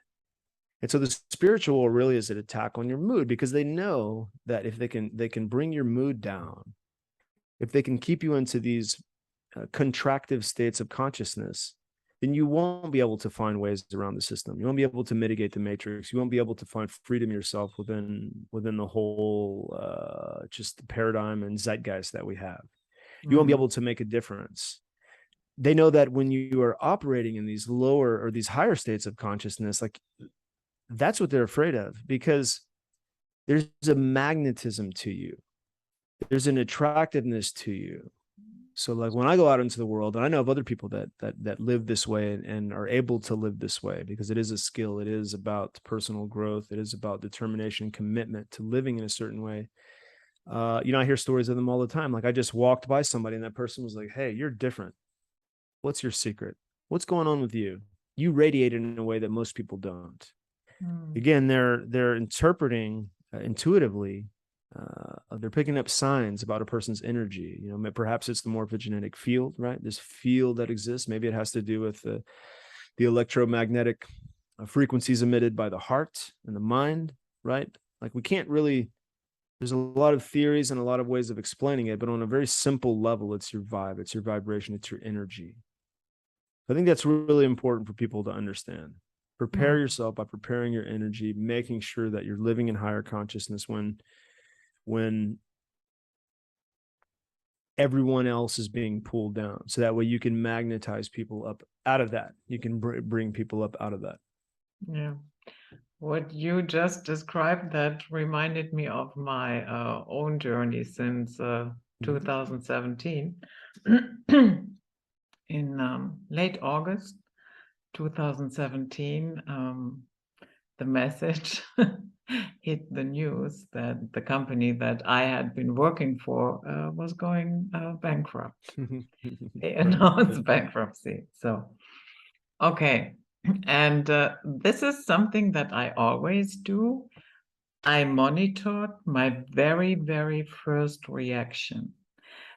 And so the spiritual really is an attack on your mood, because they know that if they can bring your mood down, if they can keep you into these contractive states of consciousness, then you won't be able to find ways around the system. You won't be able to mitigate the matrix. You won't be able to find freedom yourself within the whole just the paradigm and zeitgeist that we have. You won't be able to make a difference. They know that when you are operating in these lower or these higher states of consciousness, like that's what they're afraid of, because there's a magnetism to you. There's an attractiveness to you. So like when I go out into the world, and I know of other people that live this way and are able to live this way, because it is a skill. It is about personal growth. It is about determination, commitment to living in a certain way. I hear stories of them all the time. Like I just walked by somebody and that person was like, "Hey, you're different. What's your secret? What's going on with you? You radiate in a way that most people don't." Again, they're interpreting intuitively. They're picking up signs about a person's energy. Perhaps it's the morphogenetic field, right? This field that exists. Maybe it has to do with the electromagnetic frequencies emitted by the heart and the mind, right? Like we can't really. There's a lot of theories and a lot of ways of explaining it, but on a very simple level, it's your vibe, it's your vibration, it's your energy. I think that's really important for people to understand. Prepare yourself by preparing your energy, making sure that you're living in higher consciousness when everyone else is being pulled down. So that way you can magnetize people up out of that. You can bring people up out of that. Yeah. What you just described, that reminded me of my own journey since 2017. In late August 2017, the message hit the news that the company that I had been working for was going bankrupt. They announced bankruptcy. So, okay. And this is something that I always do. I monitored my very, very first reaction.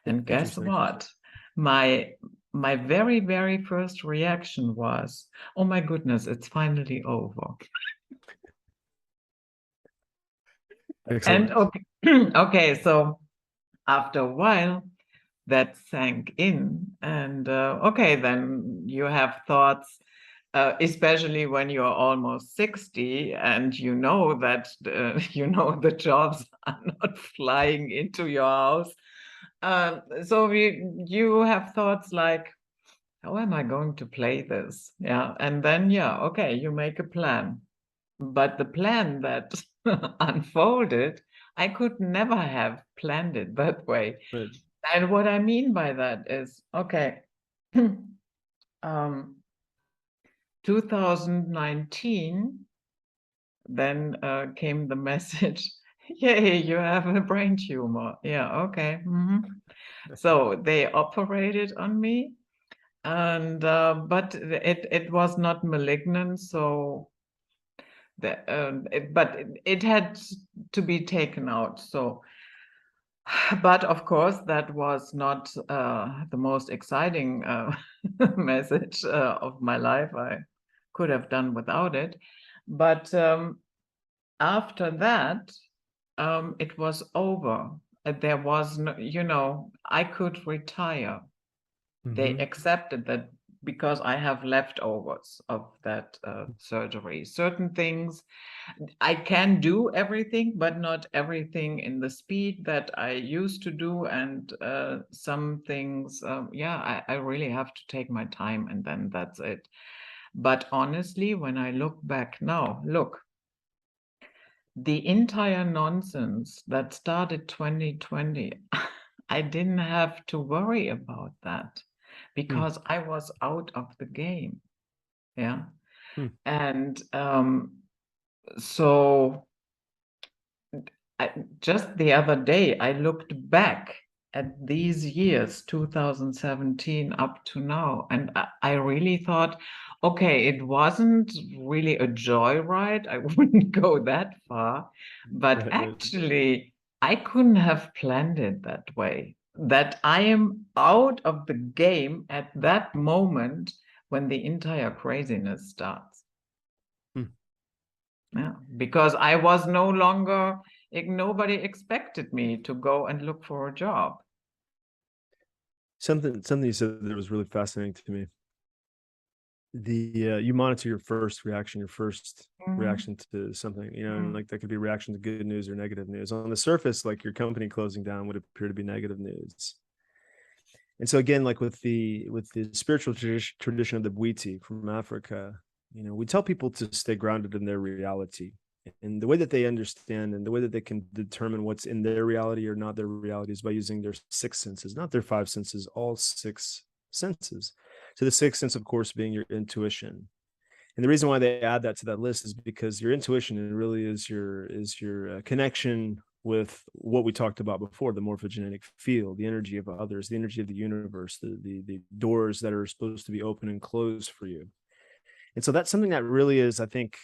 And guess what? My very, very first reaction was, oh my goodness, it's finally over. Excellent. And okay, okay, so after a while, that sank in, and okay, then you have thoughts, especially when you're almost 60 and you know that the jobs are not flying into your house. So you have thoughts like, how am I going to play this? Yeah, and then okay, you make a plan. But the plan that unfolded, I could never have planned it that way. Right. And what I mean by that is, okay, 2019, then came the message, yay, you have a brain tumor. Yeah, okay. So they operated on me, and but it was not malignant, so but it had to be taken out. So, but of course, that was not the most exciting message of my life. I could have done without it. But after that, it was over. There was no, I could retire. They accepted that because I have leftovers of that surgery. Certain things I can do everything, but not everything in the speed that I used to do. And some things, I really have to take my time, and then that's it. But honestly, when I look back now, look, the entire nonsense that started 2020, I didn't have to worry about that because I was out of the game. Yeah. And so just the other day, I looked back at these years, 2017 up to now, and I really thought, okay, it wasn't really a joyride. I wouldn't go that far, but actually, I couldn't have planned it that way. That I am out of the game at that moment when the entire craziness starts. Yeah, because I was no longer, nobody expected me to go and look for a job. Something you said that was really fascinating to me. You monitor your first reaction, reaction to something, and like that could be reaction to good news or negative news. On the surface, like your company closing down would appear to be negative news. And so again, like with the spiritual tradition of the Bwiti from Africa, we tell people to stay grounded in their reality. And the way that they understand and the way that they can determine what's in their reality or not their reality is by using their six senses, not their five senses, all six senses. So the sixth sense, of course, being your intuition. And the reason why they add that to that list is because your intuition really is your connection with what we talked about before, the morphogenetic field, the energy of others, the energy of the universe, the doors that are supposed to be open and closed for you. And so that's something that really is, I think,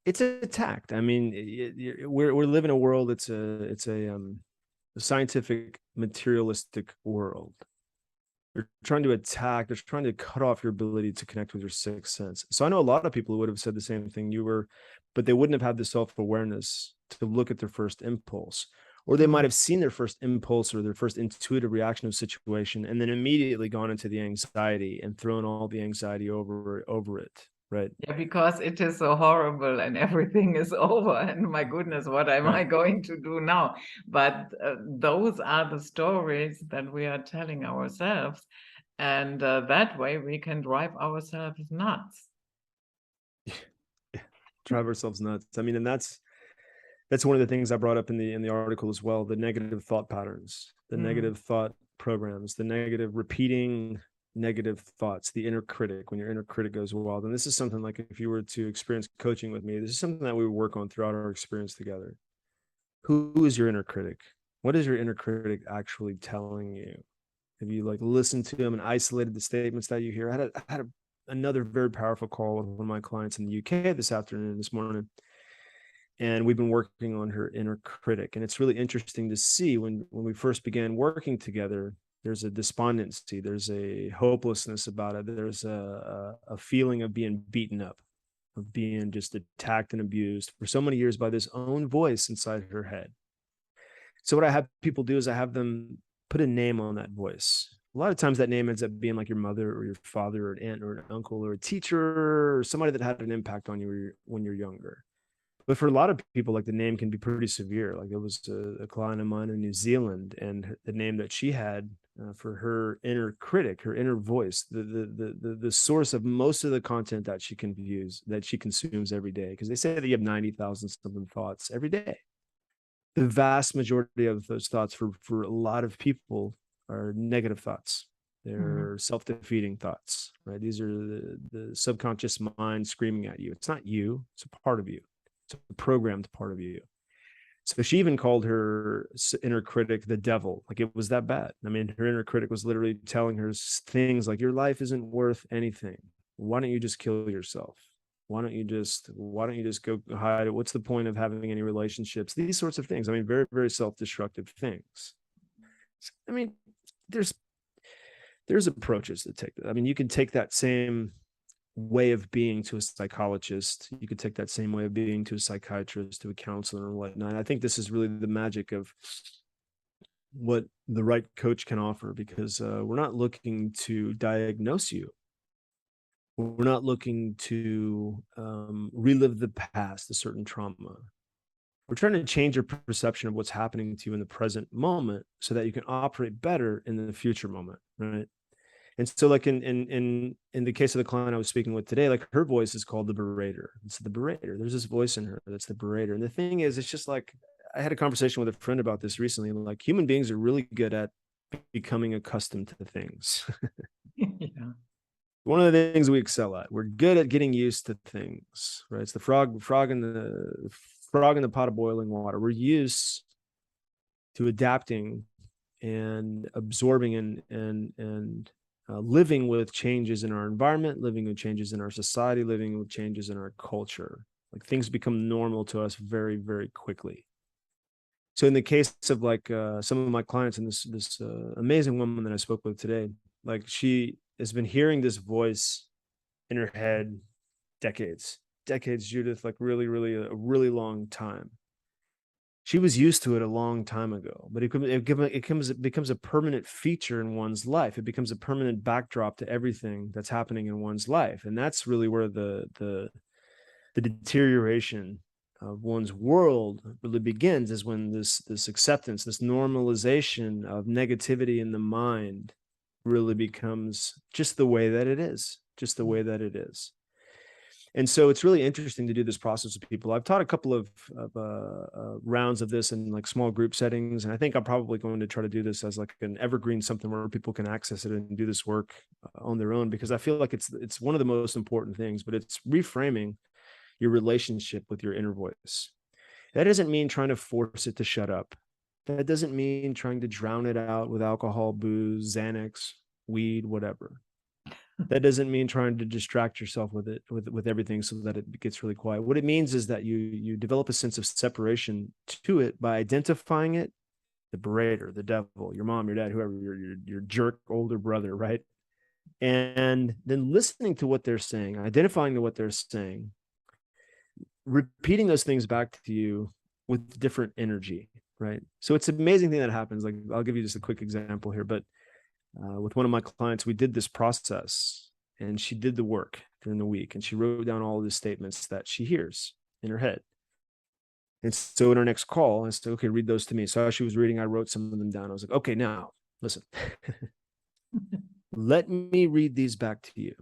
it's attacked. I mean, we're living in a world. It's a scientific, materialistic world. They're trying to attack. They're trying to cut off your ability to connect with your sixth sense. So I know a lot of people who would have said the same thing you were, but they wouldn't have had the self-awareness to look at their first impulse, or they might have seen their first impulse or their first intuitive reaction of situation and then immediately gone into the anxiety and thrown all the anxiety over it. right? Yeah, because it is so horrible and everything is over. And my goodness, what am I Right. going to do now? But those are the stories that we are telling ourselves. And that way we can drive ourselves nuts. Drive ourselves nuts. I mean, and that's one of the things I brought up in the article as well, the negative thought patterns, the negative thought programs, the negative repeating negative thoughts, the inner critic, when your inner critic goes wild. And this is something like, if you were to experience coaching with me, this is something that we would work on throughout our experience together. Who is your inner critic? What is your inner critic actually telling you? Have you like listened to him and isolated the statements that you hear? I had another very powerful call with one of my clients in the UK this morning, and we've been working on her inner critic. And it's really interesting to see when we first began working together, there's a despondency, there's a hopelessness about it, there's a feeling of being beaten up, of being just attacked and abused for so many years by this own voice inside her head. So what I have people do is I have them put a name on that voice. A lot of times that name ends up being like your mother or your father or an aunt or an uncle or a teacher or somebody that had an impact on you when you're younger. But for a lot of people, like, the name can be pretty severe. Like, it was a client of mine in New Zealand, and the name that she had for her inner critic, her inner voice, the source of most of the content that she consumes every day. Because they say that you have 90,000 something thoughts every day. The vast majority of those thoughts for a lot of people are negative thoughts. They're self-defeating thoughts, right? These are the subconscious mind screaming at you. It's not you, it's a part of you. It's a programmed part of you. So she even called her inner critic the devil. Like, it was that bad. I mean, her inner critic was literally telling her things like, your life isn't worth anything. Why don't you just kill yourself? Why don't you just go hide? What's the point of having any relationships? These sorts of things. I mean, very, very self-destructive things. I mean, there's approaches to take that. I mean, you can take that same way of being to a psychologist. You could take that same way of being to a psychiatrist, to a counselor, and whatnot. I think this is really the magic of what the right coach can offer, because we're not looking to diagnose you. We're not looking to relive the past, a certain trauma. We're trying to change your perception of what's happening to you in the present moment so that you can operate better in the future moment, right? And so, like, in the case of the client I was speaking with today, like, her voice is called the berater. It's the berater. There's this voice in her that's the berater. And the thing is, it's just like, I had a conversation with a friend about this recently. Like, human beings are really good at becoming accustomed to things. Yeah. One of the things we excel at. We're good at getting used to things, right? It's the frog in the pot of boiling water. We're used to adapting and absorbing and living with changes in our environment, living with changes in our society, living with changes in our culture. Like, things become normal to us very, very quickly. So in the case of, like, some of my clients, and this amazing woman that I spoke with today, like, she has been hearing this voice in her head decades, Judith, like, really, really, a really long time. She was used to it a long time ago, but it becomes a permanent feature in one's life. It becomes a permanent backdrop to everything that's happening in one's life. And that's really where the deterioration of one's world really begins, is when this acceptance, this normalization of negativity in the mind really becomes just the way that it is, And so it's really interesting to do this process with people. I've taught a couple of rounds of this in, like, small group settings. And I think I'm probably going to try to do this as, like, an evergreen, something where people can access it and do this work on their own, because I feel like it's one of the most important things. But it's reframing your relationship with your inner voice. That doesn't mean trying to force it to shut up. That doesn't mean trying to drown it out with alcohol, booze, Xanax, weed, whatever. That doesn't mean trying to distract yourself with it, with everything, so that it gets really quiet. What it means is that you develop a sense of separation to it by identifying it, the berater, the devil, your mom, your dad, whoever, your jerk older brother, right? And then listening to what they're saying, identifying to what they're saying, repeating those things back to you with different energy, right? So it's an amazing thing that happens. Like, I'll give you just a quick example here, but with one of my clients, we did this process, and she did the work during the week. And she wrote down all of the statements that she hears in her head. And so in our next call, I said, okay, read those to me. So as she was reading, I wrote some of them down. I was like, okay, now listen, let me read these back to you.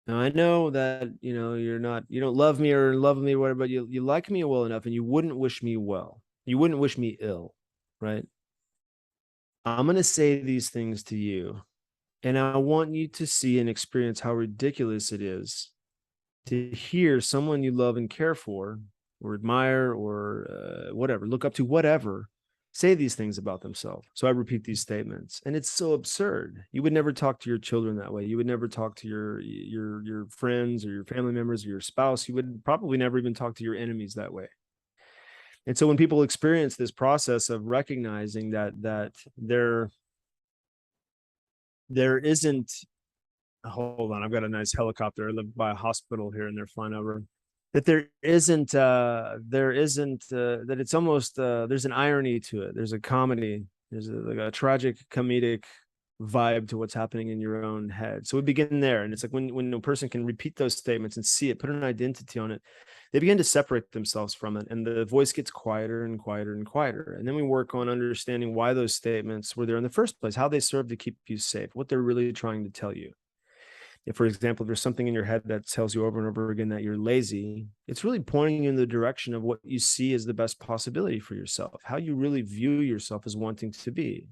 Now I know that, you don't love me or love me or whatever, but you like me well enough, and you wouldn't wish me well. You wouldn't wish me ill, right? I'm going to say these things to you, and I want you to see and experience how ridiculous it is to hear someone you love and care for or admire or whatever, look up to, whatever, say these things about themselves. So I repeat these statements, and it's so absurd. You would never talk to your children that way. You would never talk to your friends or your family members or your spouse. You would probably never even talk to your enemies that way. And so when people experience this process of recognizing that there isn't, hold on, I've got a nice helicopter. I live by a hospital here, and they're flying over. That that it's almost, there's an irony to it. There's a comedy. There's like a tragic comedic vibe to what's happening in your own head. So we begin there. And it's like when a person can repeat those statements and see it, put an identity on it, they begin to separate themselves from it. And the voice gets quieter and quieter and quieter. And then we work on understanding why those statements were there in the first place, how they serve to keep you safe, what they're really trying to tell you. If, for example, there's something in your head that tells you over and over again that you're lazy, it's really pointing you in the direction of what you see as the best possibility for yourself, how you really view yourself as wanting to be.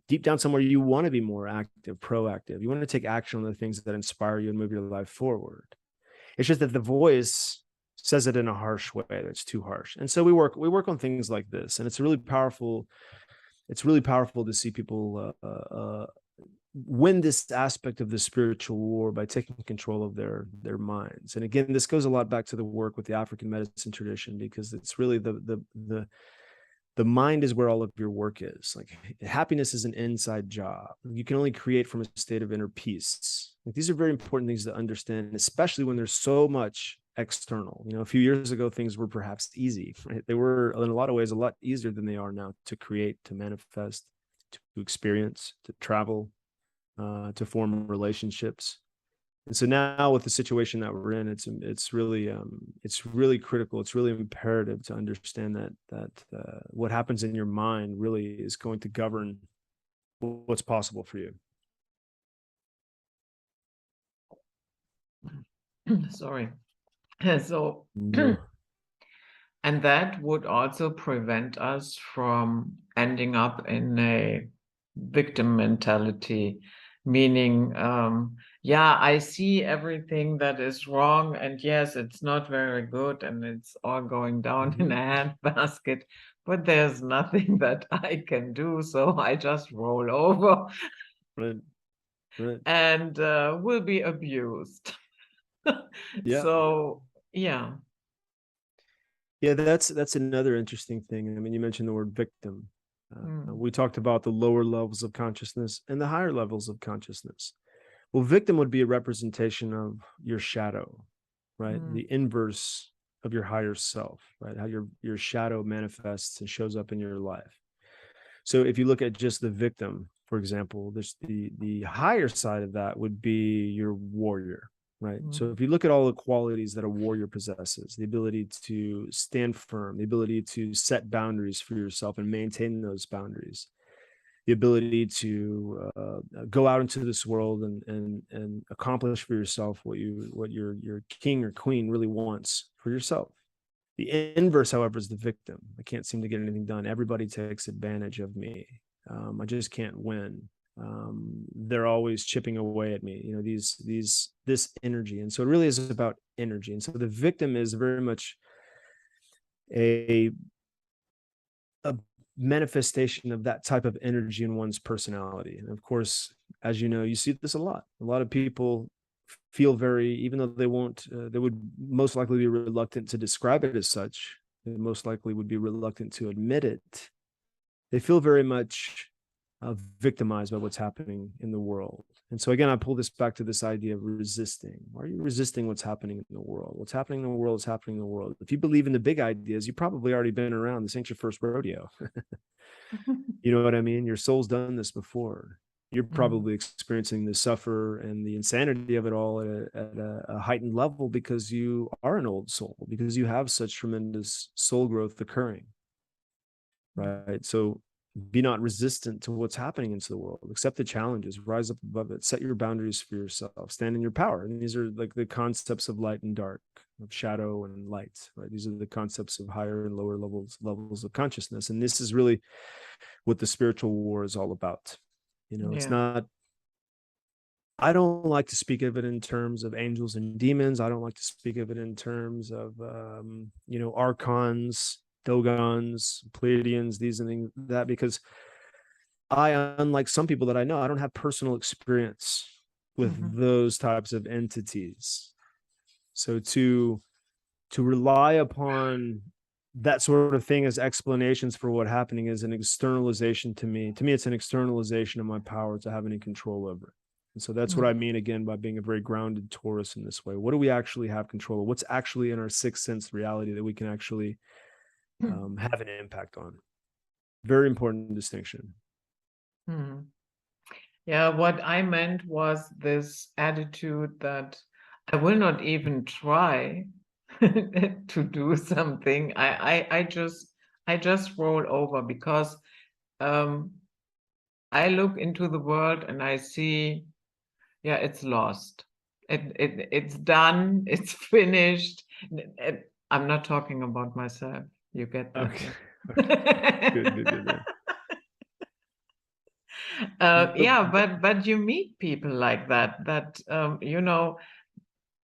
Deep down somewhere, you want to be more active, proactive. You want to take action on the things that inspire you and move your life forward. It's just that the voice says it in a harsh way that's too harsh. And so we work on things like this, and it's really powerful. It's really powerful to see people win this aspect of the spiritual war by taking control of their minds. And again, this goes a lot back to the work with the African medicine tradition, because it's really the mind is where all of your work is. Like, happiness is an inside job. You can only create from a state of inner peace. Like, these are very important things to understand, especially when there's so much external. A few years ago, things were perhaps easy, right? They were in a lot of ways a lot easier than they are now to create, to manifest, to experience, to travel, to form relationships. And so now, with the situation that we're in, it's really critical. It's really imperative to understand that what happens in your mind really is going to govern what's possible for you. Sorry. So, No. and that would also prevent us from ending up in a victim mentality, meaning, yeah, I see everything that is wrong, and yes, it's not very good, and it's all going down in a handbasket, but there's nothing that I can do, so I just roll over. Right. And will be abused. Yeah. So, yeah. Yeah, that's another interesting thing. I mean, you mentioned the word victim. We talked about the lower levels of consciousness and the higher levels of consciousness. Well, victim would be a representation of your shadow, right? The inverse of your higher self, right? How your shadow manifests and shows up in your life. So if you look at just the victim, for example, there's the higher side of that would be your warrior, right? So if you look at all the qualities that a warrior possesses, the ability to stand firm, the ability to set boundaries for yourself and maintain those boundaries, the ability to go out into this world and accomplish for yourself what your king or queen really wants for yourself. The inverse, however, is the victim. I can't seem to get anything done. Everybody takes advantage of me. I just can't win. They're always chipping away at me. This energy, and so it really is about energy. And so the victim is very much a manifestation of that type of energy in one's personality. And of course, as you know, you see this a lot. A lot of people feel very, even though they won't, they would most likely be reluctant to describe it as such. They most likely would be reluctant to admit it. They feel very much victimized by what's happening in the world. And so again, I pull this back to this idea of resisting. Why are you resisting what's happening in the world? What's happening in the world is happening in the world. If you believe in the big ideas, you've probably already been around. This ain't your first rodeo. You know what I mean? Your soul's done this before. you're probably experiencing the suffer and the insanity of it all at a heightened level because you are an old soul, because you have such tremendous soul growth occurring, right? So be not resistant to what's happening into the world. Accept the challenges, rise up above it, set your boundaries for yourself, stand in your power. And these are like the concepts of light and dark, of shadow and light, right? These are the concepts of higher and lower levels of consciousness. And this is really what the spiritual war is all about. It's not, I don't like to speak of it in terms of angels and demons. I don't like to speak of it in terms of, archons, dogons, Pleiadians, these and things, that, because unlike some people that I know, I don't have personal experience with those types of entities. So to rely upon that sort of thing as explanations for what happening is an externalization to me. To me, it's an externalization of my power to have any control over it. And so that's what I mean, again, by being a very grounded Taurus in this way. What do we actually have control of? What's actually in our sixth sense reality that we can actually have an impact on? Very important distinction. Yeah, what I meant was this attitude that I will not even try to do something. I just roll over because I look into the world and I see, it's lost. It's done. It's finished. I'm not talking about myself. You get that? Okay. Okay. Good. But you meet people like that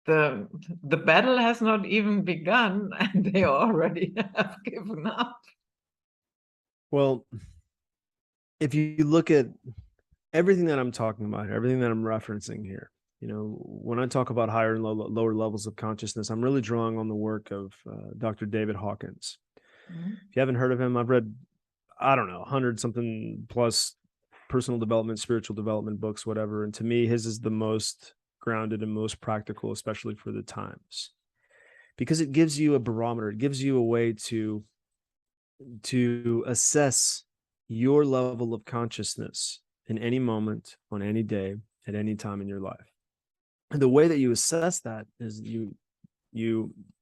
the battle has not even begun and they already have given up. Well, if you look at everything that I'm talking about, everything that I'm referencing here, when I talk about higher and lower levels of consciousness, I'm really drawing on the work of Dr. David Hawkins. If you haven't heard of him, I've read, 100 something plus personal development, spiritual development books, whatever. And to me, his is the most grounded and most practical, especially for the times, because it gives you a barometer. It gives you a way to assess your level of consciousness in any moment, on any day, at any time in your life. And the way that you assess that is you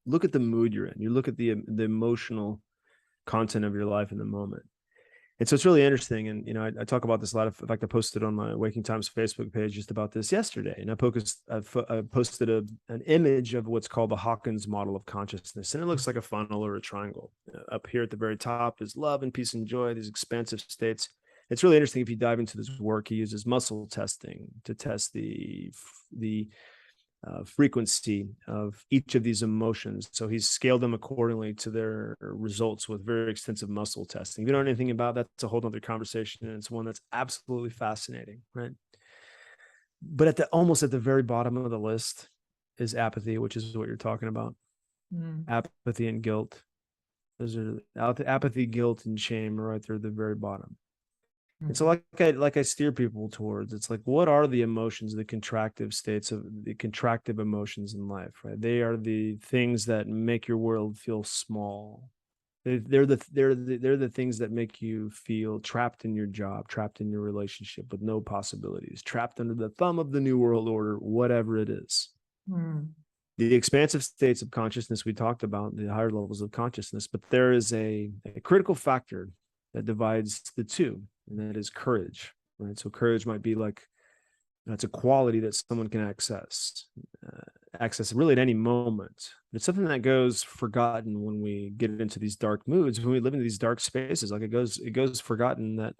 look at the mood you're in. You look at the emotional content of your life in the moment. And so it's really interesting. And, I talk about this a lot. In fact, I posted on my Waking Times Facebook page just about this yesterday. And I posted an image of what's called the Hawkins model of consciousness. And it looks like a funnel or a triangle. Up here at the very top is love and peace and joy, these expansive states. It's really interesting if you dive into this work. He uses muscle testing to test the frequency of each of these emotions. So he's scaled them accordingly to their results with very extensive muscle testing. If you don't know anything about that, it's a whole other conversation. And it's one that's absolutely fascinating, right? But almost at the very bottom of the list is apathy, which is what you're talking about. Apathy and guilt. Those are apathy, guilt, and shame are right there at the very bottom. And so like I steer people towards, it's like, what are the emotions, the contractive states of the contractive emotions in life, right? They are the things that make your world feel small. They're the things that make you feel trapped in your job, trapped in your relationship with no possibilities, trapped under the thumb of the New World Order, whatever it is. The expansive states of consciousness we talked about, the higher levels of consciousness, but there is a critical factor that divides the two, and that is courage, right? So courage might be like, it's a quality that someone can access really at any moment. It's something that goes forgotten when we get into these dark moods, when we live into these dark spaces. Like it goes forgotten that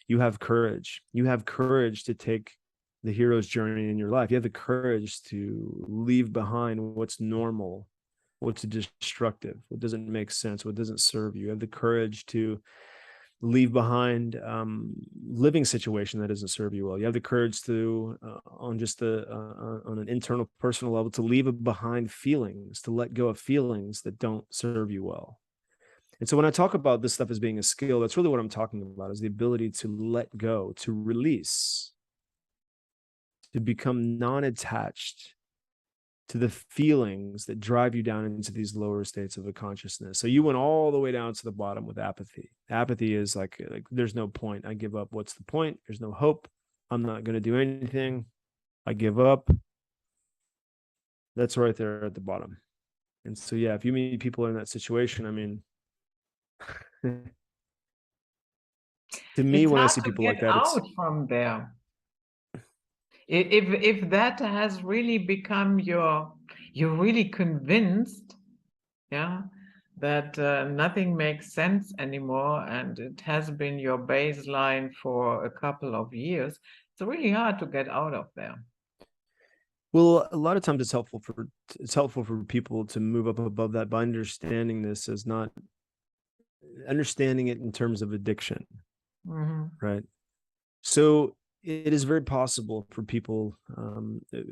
you have courage. You have courage to take the hero's journey in your life. You have the courage to leave behind what's normal, what's destructive, what doesn't make sense, what doesn't serve you. You have the courage to leave behind living situation that doesn't serve you well. You have the courage to, on an internal personal level, to leave behind feelings, to let go of feelings that don't serve you well. And so when I talk about this stuff as being a skill, that's really what I'm talking about, is the ability to let go, to release, to become non-attached to the feelings that drive you down into these lower states of the consciousness. So you went all the way down to the bottom with apathy. Apathy is like there's no point. I give up. What's the point? There's no hope. I'm not going to do anything. I give up. That's right there at the bottom. And so, yeah, if you meet people in that situation, I mean, to me, It's when I hard see to people get like that, it's, out from there. If that has really become you're really convinced, yeah, that nothing makes sense anymore, and it has been your baseline for a couple of years, it's really hard to get out of there. well, a lot of times it's helpful for people to move up above that by understanding this as not understanding it in terms of addiction, right? So it is very possible for people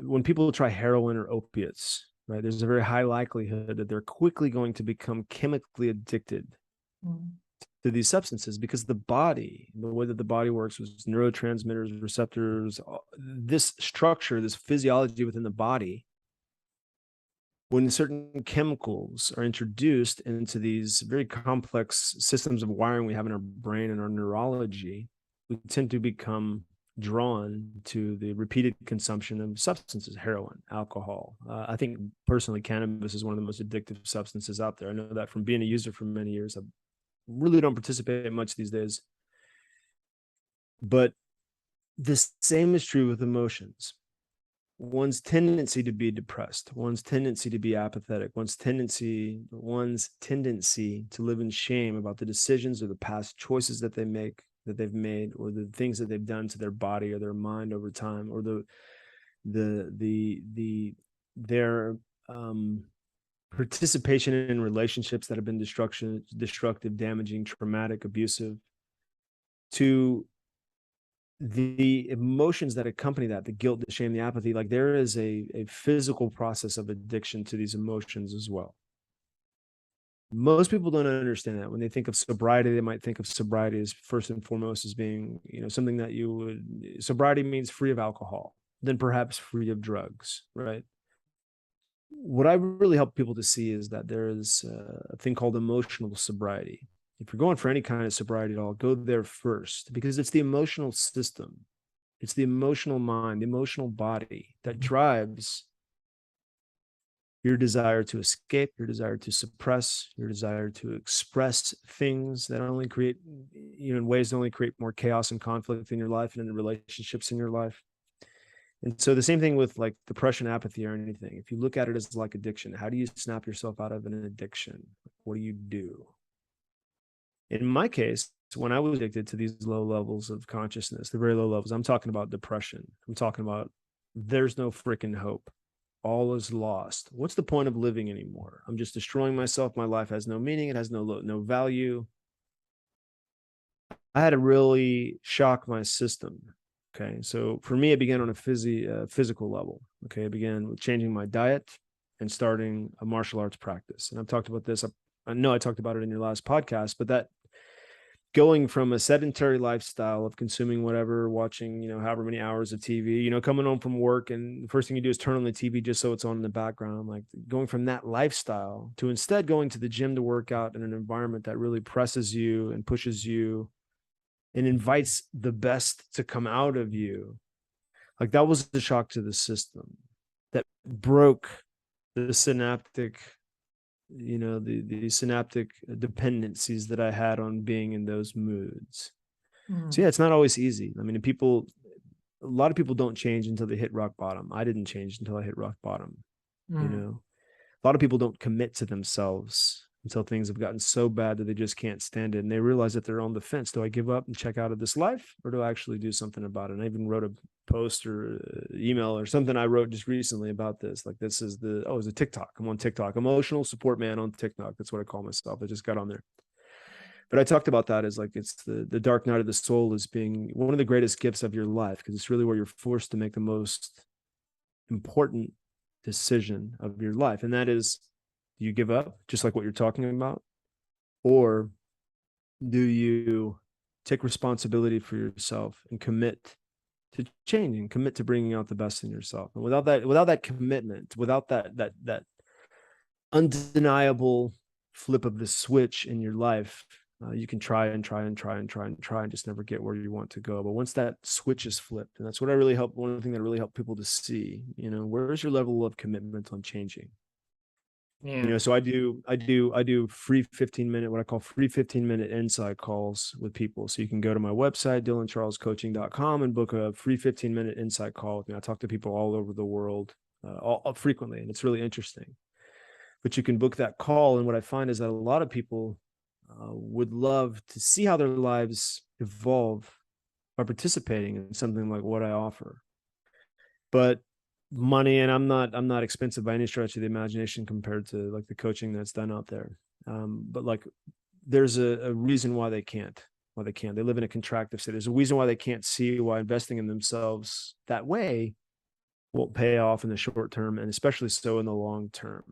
when people try heroin or opiates, right? There's a very high likelihood that they're quickly going to become chemically addicted to these substances because the body, the way that the body works with neurotransmitters, receptors, this structure, this physiology within the body, when certain chemicals are introduced into these very complex systems of wiring we have in our brain and our neurology, we tend to become drawn to the repeated consumption of substances, heroin, alcohol. I think personally, cannabis is one of the most addictive substances out there. I know that from being a user for many years. I really don't participate much these days. But the same is true with emotions. One's tendency to be depressed, one's tendency to be apathetic, one's tendency to live in shame about the decisions or the past choices that they've made, or the things that they've done to their body or their mind over time, or their participation in relationships that have been destructive, damaging, traumatic, abusive, to the emotions that accompany that, the guilt, the shame, the apathy. Like, there is a physical process of addiction to these emotions as well. Most people don't understand that. When they think of sobriety, they might think of sobriety as first and foremost as being, something that sobriety means free of alcohol, then perhaps free of drugs, right? What I really help people to see is that there is a thing called emotional sobriety. If you're going for any kind of sobriety at all, go there first, because it's the emotional system, it's the emotional mind, the emotional body that drives your desire to escape, your desire to suppress, your desire to express things that only create, in ways that only create more chaos and conflict in your life and in the relationships in your life. And so the same thing with like depression, apathy, or anything. If you look at it as like addiction, how do you snap yourself out of an addiction? What do you do? In my case, when I was addicted to these low levels of consciousness, the very low levels, I'm talking about depression. I'm talking about there's no freaking hope. All is lost. What's the point of living anymore? I'm just destroying myself. My life has no meaning. It has no value. I had to really shock my system. Okay. So for me, it began on a physical level. Okay. It began with changing my diet and starting a martial arts practice. And I've talked about this. I know I talked about it in your last podcast, but that going from a sedentary lifestyle of consuming whatever, watching, however many hours of TV, coming home from work, and the first thing you do is turn on the TV just so it's on in the background, like going from that lifestyle to instead going to the gym to work out in an environment that really presses you and pushes you and invites the best to come out of you. Like, that was the shock to the system that broke the synaptic, the synaptic dependencies that I had on being in those moods. So yeah, it's not always easy. I mean, a lot of people don't change until they hit rock bottom. I didn't change until I hit rock bottom. A lot of people don't commit to themselves until things have gotten so bad that they just can't stand it. And they realize that they're on the fence. Do I give up and check out of this life, or do I actually do something about it? And I even wrote a post or email or something I wrote just recently about this. Like, this is it's a TikTok. I'm on TikTok. Emotional support man on TikTok. That's what I call myself. I just got on there. But I talked about that as like, it's the dark night of the soul as being one of the greatest gifts of your life, because it's really where you're forced to make the most important decision of your life. And that is, do you give up, just like what you're talking about? Or do you take responsibility for yourself and commit to changing, commit to bringing out the best in yourself? And without that commitment, without that undeniable flip of the switch in your life, You can try and just never get where you want to go. But once that switch is flipped, and that's what one thing that really helped people to see, where's your level of commitment on changing? Yeah. So I do free 15-minute, what I call free 15-minute inside calls with people. So you can go to my website, dylancharlescoaching.com, and book a free 15-minute inside call with me. I talk to people all over the world frequently, and it's really interesting. But you can book that call. And what I find is that a lot of people would love to see how their lives evolve by participating in something like what I offer. But money, and I'm not expensive by any stretch of the imagination compared to like the coaching that's done out there. But like there's a reason why they can't. They live in a contractive state. There's a reason why they can't see why investing in themselves that way won't pay off in the short term, and especially so in the long term.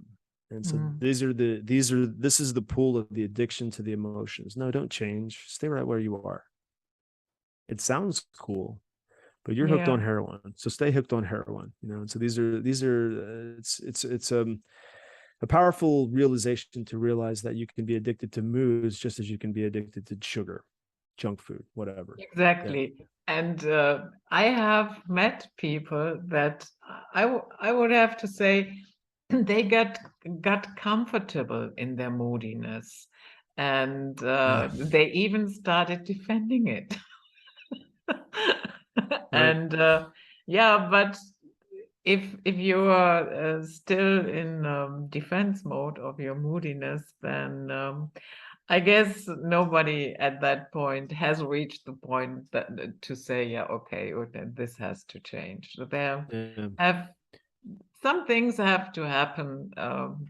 And so this is the pool of the addiction to the emotions. No, don't change. Stay right where you are. It sounds cool, but you're hooked on heroin. So stay hooked on heroin, And so these are it's a powerful realization to realize that you can be addicted to moods just as you can be addicted to sugar, junk food, whatever. Exactly. Yeah. And I have met people that I would have to say they got comfortable in their moodiness, and they even started defending it. And yeah, but if you are still in defense mode of your moodiness, then I guess nobody at that point has reached the point that to say, yeah, okay, this has to change. So there have some things have to happen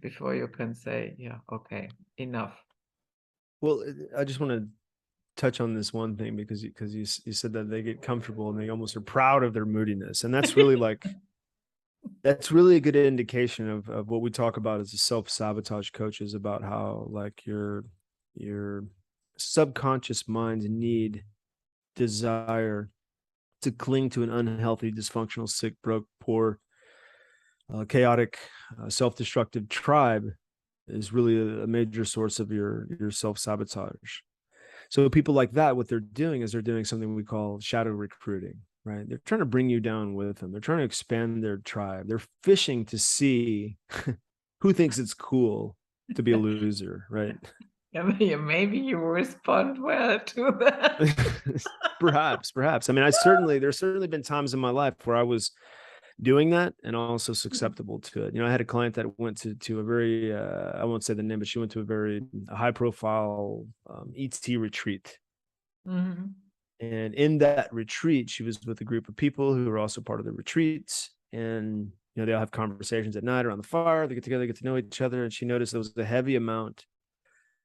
before you can say, yeah, okay, enough. Well, I just want to touch on this one thing because you said that they get comfortable and they almost are proud of their moodiness, and that's really like that's really a good indication of what we talk about as a self-sabotage coaches, about how like your subconscious mind need, desire to cling to an unhealthy, dysfunctional, sick, broke, poor, chaotic, self-destructive tribe is really a major source of your self-sabotage. So people like that, what they're doing is they're doing something we call shadow recruiting, right? They're trying to bring you down with them. They're trying to expand their tribe. They're fishing to see who thinks it's cool to be a loser, right? Yeah, maybe you respond well to that. Perhaps. I mean, there's certainly been times in my life where I was doing that and also susceptible to it. I had a client that went to a very, I won't say the name, but she went to a very high profile ET retreat. Mm-hmm. And in that retreat, she was with a group of people who were also part of the retreats. And, they all have conversations at night around the fire. They get together, get to know each other. And she noticed there was a heavy amount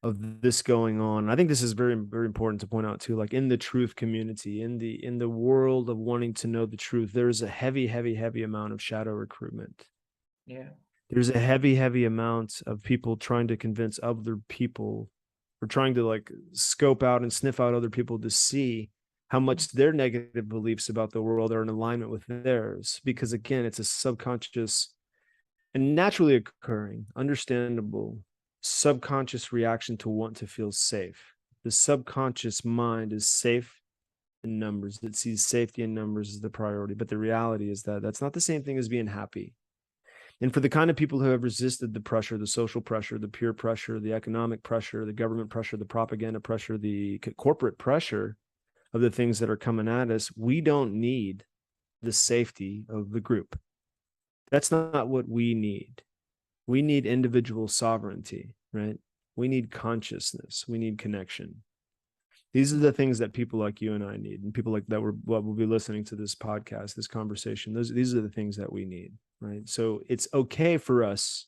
of this going on. I think this is very, very important to point out too, like in the truth community, in the world of wanting to know the truth, there's a heavy amount of shadow recruitment. Yeah. There's a heavy amount of people trying to convince other people, or trying to like scope out and sniff out other people to see how much their negative beliefs about the world are in alignment with theirs. Because again, it's a subconscious and naturally occurring, understandable subconscious reaction to want to feel safe. The subconscious mind is safe in numbers. It sees safety in numbers as the priority. But the reality is that that's not the same thing as being happy. And for the kind of people who have resisted the pressure, the social pressure, the peer pressure, the economic pressure, the government pressure, the propaganda pressure, the corporate pressure of the things that are coming at us, we don't need the safety of the group. That's not what we need. We need individual sovereignty, right? We need consciousness. We need connection. These are the things that people like you and I need, and people like that will be listening to this podcast, this conversation. These are the things that we need, right? So it's okay for us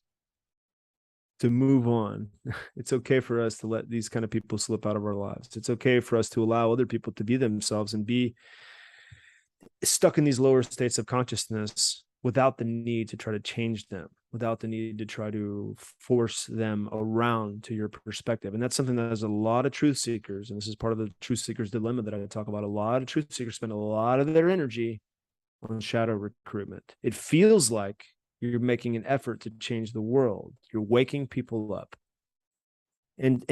to move on. It's okay for us to let these kind of people slip out of our lives. It's okay for us to allow other people to be themselves and be stuck in these lower states of consciousness without the need to try to change them, without the need to try to force them around to your perspective. And that's something that has a lot of truth seekers, and this is part of the truth seekers dilemma that I talk about. A lot of truth seekers spend a lot of their energy on shadow recruitment. It feels like you're making an effort to change the world. You're waking people up. And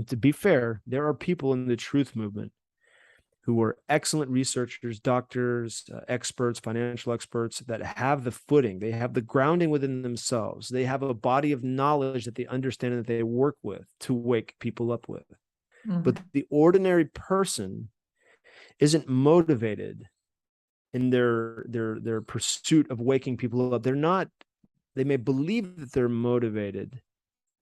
to be fair, there are people in the truth movement who are excellent researchers, doctors, experts, financial experts that have the footing, they have the grounding within themselves. They have a body of knowledge that they understand and that they work with to wake people up with. But the ordinary person isn't motivated in their pursuit of waking people up. They're not, they may believe that they're motivated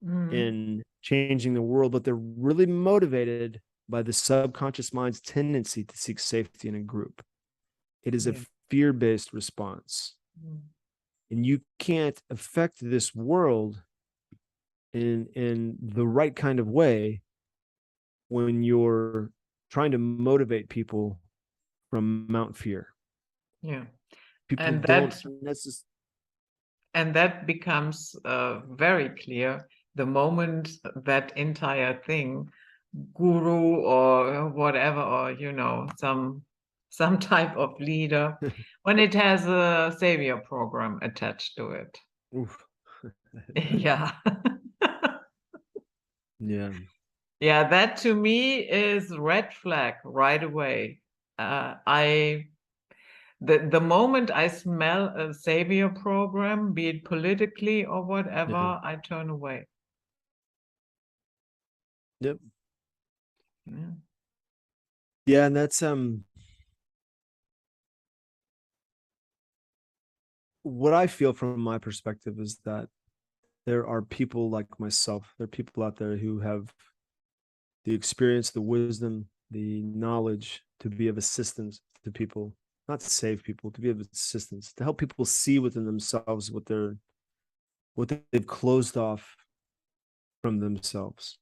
in changing the world, but they're really motivated by the subconscious mind's tendency to seek safety in a group. It is a fear-based response. And you can't affect this world in the right kind of way when you're trying to motivate people from Mount Fear. Yeah. People And don't necessarily. And that becomes very clear the moment that entire thing, guru or whatever, or some type of leader, when it has a savior program attached to it. Oof. Yeah. Yeah. Yeah, that to me is red flag right away. The moment I smell a savior program, be it politically or whatever, Yeah. I turn away. Yep. Yeah. Yeah, and that's what I feel from my perspective is that there are people like myself, there are people out there who have the experience, the wisdom, the knowledge to be of assistance to people, not to save people, to be of assistance, to help people see within themselves what they've closed off from themselves.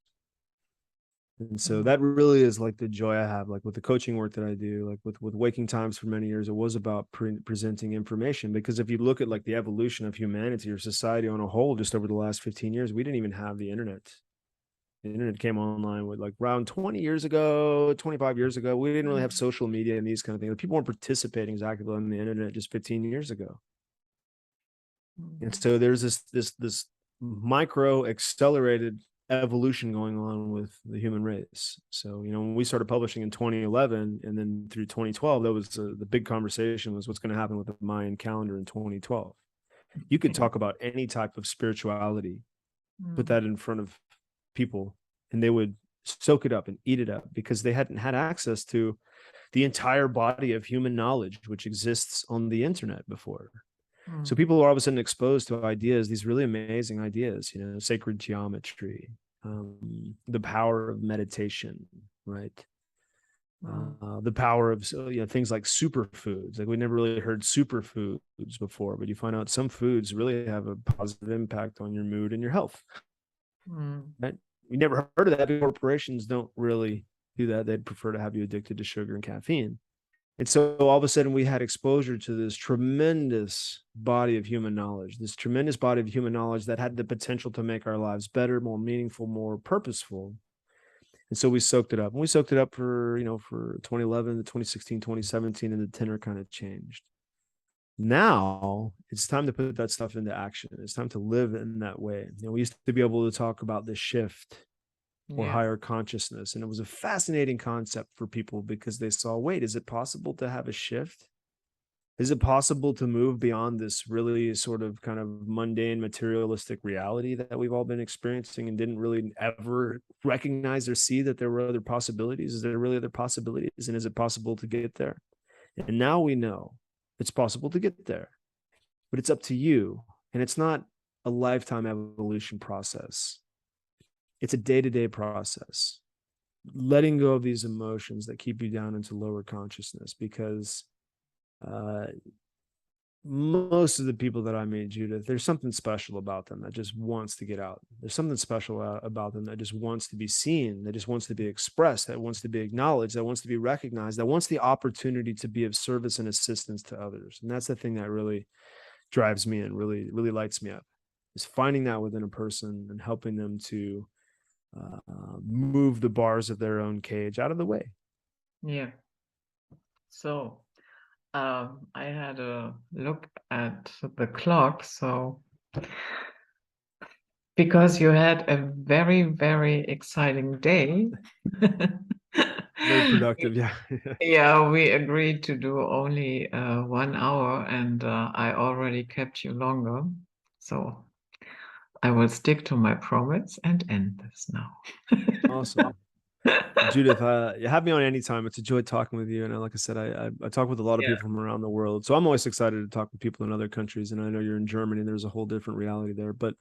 And so that really is like the joy I have, like with the coaching work that I do, like with Waking Times for many years, it was about presenting information. Because if you look at like the evolution of humanity or society on a whole, just over the last 15 years, we didn't even have the internet. The internet came online with like around 20 years ago, 25 years ago. We didn't really have social media and these kind of things. People weren't participating as actively on the internet just 15 years ago. And so there's this micro accelerated evolution going on with the human race. So, when we started publishing in 2011 and then through 2012, that was the big conversation was what's going to happen with the Mayan calendar in 2012. You could talk about any type of spirituality, put that in front of people, and they would soak it up and eat it up because they hadn't had access to the entire body of human knowledge, which exists on the internet before. So people are all of a sudden exposed to ideas, these really amazing ideas, sacred geometry, the power of meditation, right? The power of things like superfoods. Like we never really heard superfoods before, but you find out some foods really have a positive impact on your mood and your health. Right? You never heard of that. Corporations don't really do that. They'd prefer to have you addicted to sugar and caffeine. And so all of a sudden we had exposure to this tremendous body of human knowledge, that had the potential to make our lives better, more meaningful, more purposeful. And so we soaked it up. And we soaked it up for 2011 to 2016, 2017, and the tenor kind of changed. Now it's time to put that stuff into action. It's time to live in that way. We used to be able to talk about the shift or higher consciousness. And it was a fascinating concept for people because they saw, wait, is it possible to have a shift? Is it possible to move beyond this really sort of kind of mundane materialistic reality that we've all been experiencing and didn't really ever recognize or see that there were other possibilities? Is there really other possibilities? And is it possible to get there? And now we know it's possible to get there, but it's up to you. And it's not a lifetime evolution process. It's a day-to-day process, letting go of these emotions that keep you down into lower consciousness, because most of the people that I meet, Judith, there's something special about them that just wants to get out. There's something special about them that just wants to be seen, that just wants to be expressed, that wants to be acknowledged, that wants to be recognized, that wants the opportunity to be of service and assistance to others. And that's the thing that really drives me and really, really lights me up, is finding that within a person and helping them to move the bars of their own cage out of the way. Yeah. So I had a look at the clock. So Because you had a very, very exciting day. Very productive. Yeah. Yeah, we agreed to do only 1 hour, and I already kept you longer. So I will stick to my promise and end this now. Awesome. Judith, you have me on anytime. It's a joy talking with you. And like I said, I talk with a lot of Yeah. people from around the world. So I'm always excited to talk with people in other countries. And I know you're in Germany, and there's a whole different reality there. But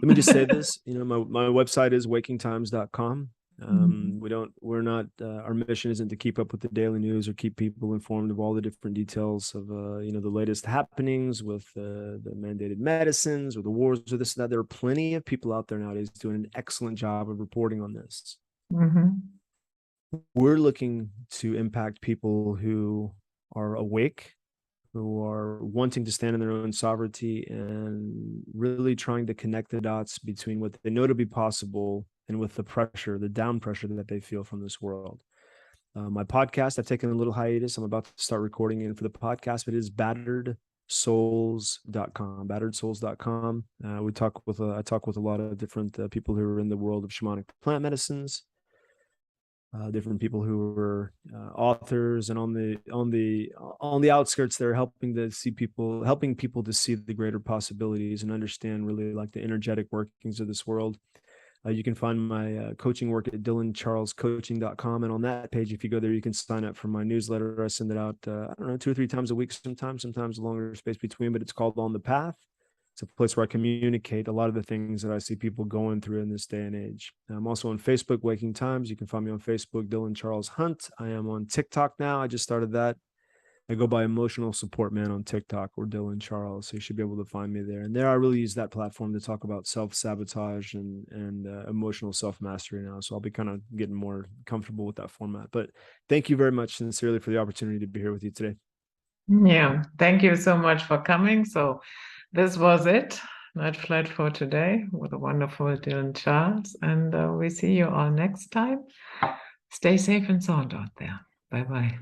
let me just say this, my website is wakingtimes.com. Our mission isn't to keep up with the daily news or keep people informed of all the different details of, the latest happenings with the mandated medicines or the wars or this and that. There are plenty of people out there nowadays doing an excellent job of reporting on this. Mhm. We're looking to impact people who are awake, who are wanting to stand in their own sovereignty and really trying to connect the dots between what they know to be possible and with the pressure, the down pressure that they feel from this world. My podcast, I've taken a little hiatus. I'm about to start recording in for the podcast, but it is batteredsouls.com. I talk with a lot of different people who are in the world of shamanic plant medicines, different people who are authors, and on the outskirts, they're helping people to see the greater possibilities and understand really like the energetic workings of this world. You can find my coaching work at dylancharlescoaching.com. And on that page, if you go there, you can sign up for my newsletter. I send it out, I don't know, 2 or 3 times a week, sometimes a longer space between, but it's called On the Path. It's a place where I communicate a lot of the things that I see people going through in this day and age. I'm also on Facebook, Waking Times. You can find me on Facebook, Dylan Charles Hunt. I am on TikTok now. I just started that. I go by Emotional Support Man on TikTok, or Dylan Charles. So you should be able to find me there. And there I really use that platform to talk about self-sabotage and emotional self-mastery now. So I'll be kind of getting more comfortable with that format. But thank you very much sincerely for the opportunity to be here with you today. Yeah, thank you so much for coming. So this was it, Night Flight for today with the wonderful Dylan Charles. And we see you all next time. Stay safe and sound out there. Bye-bye.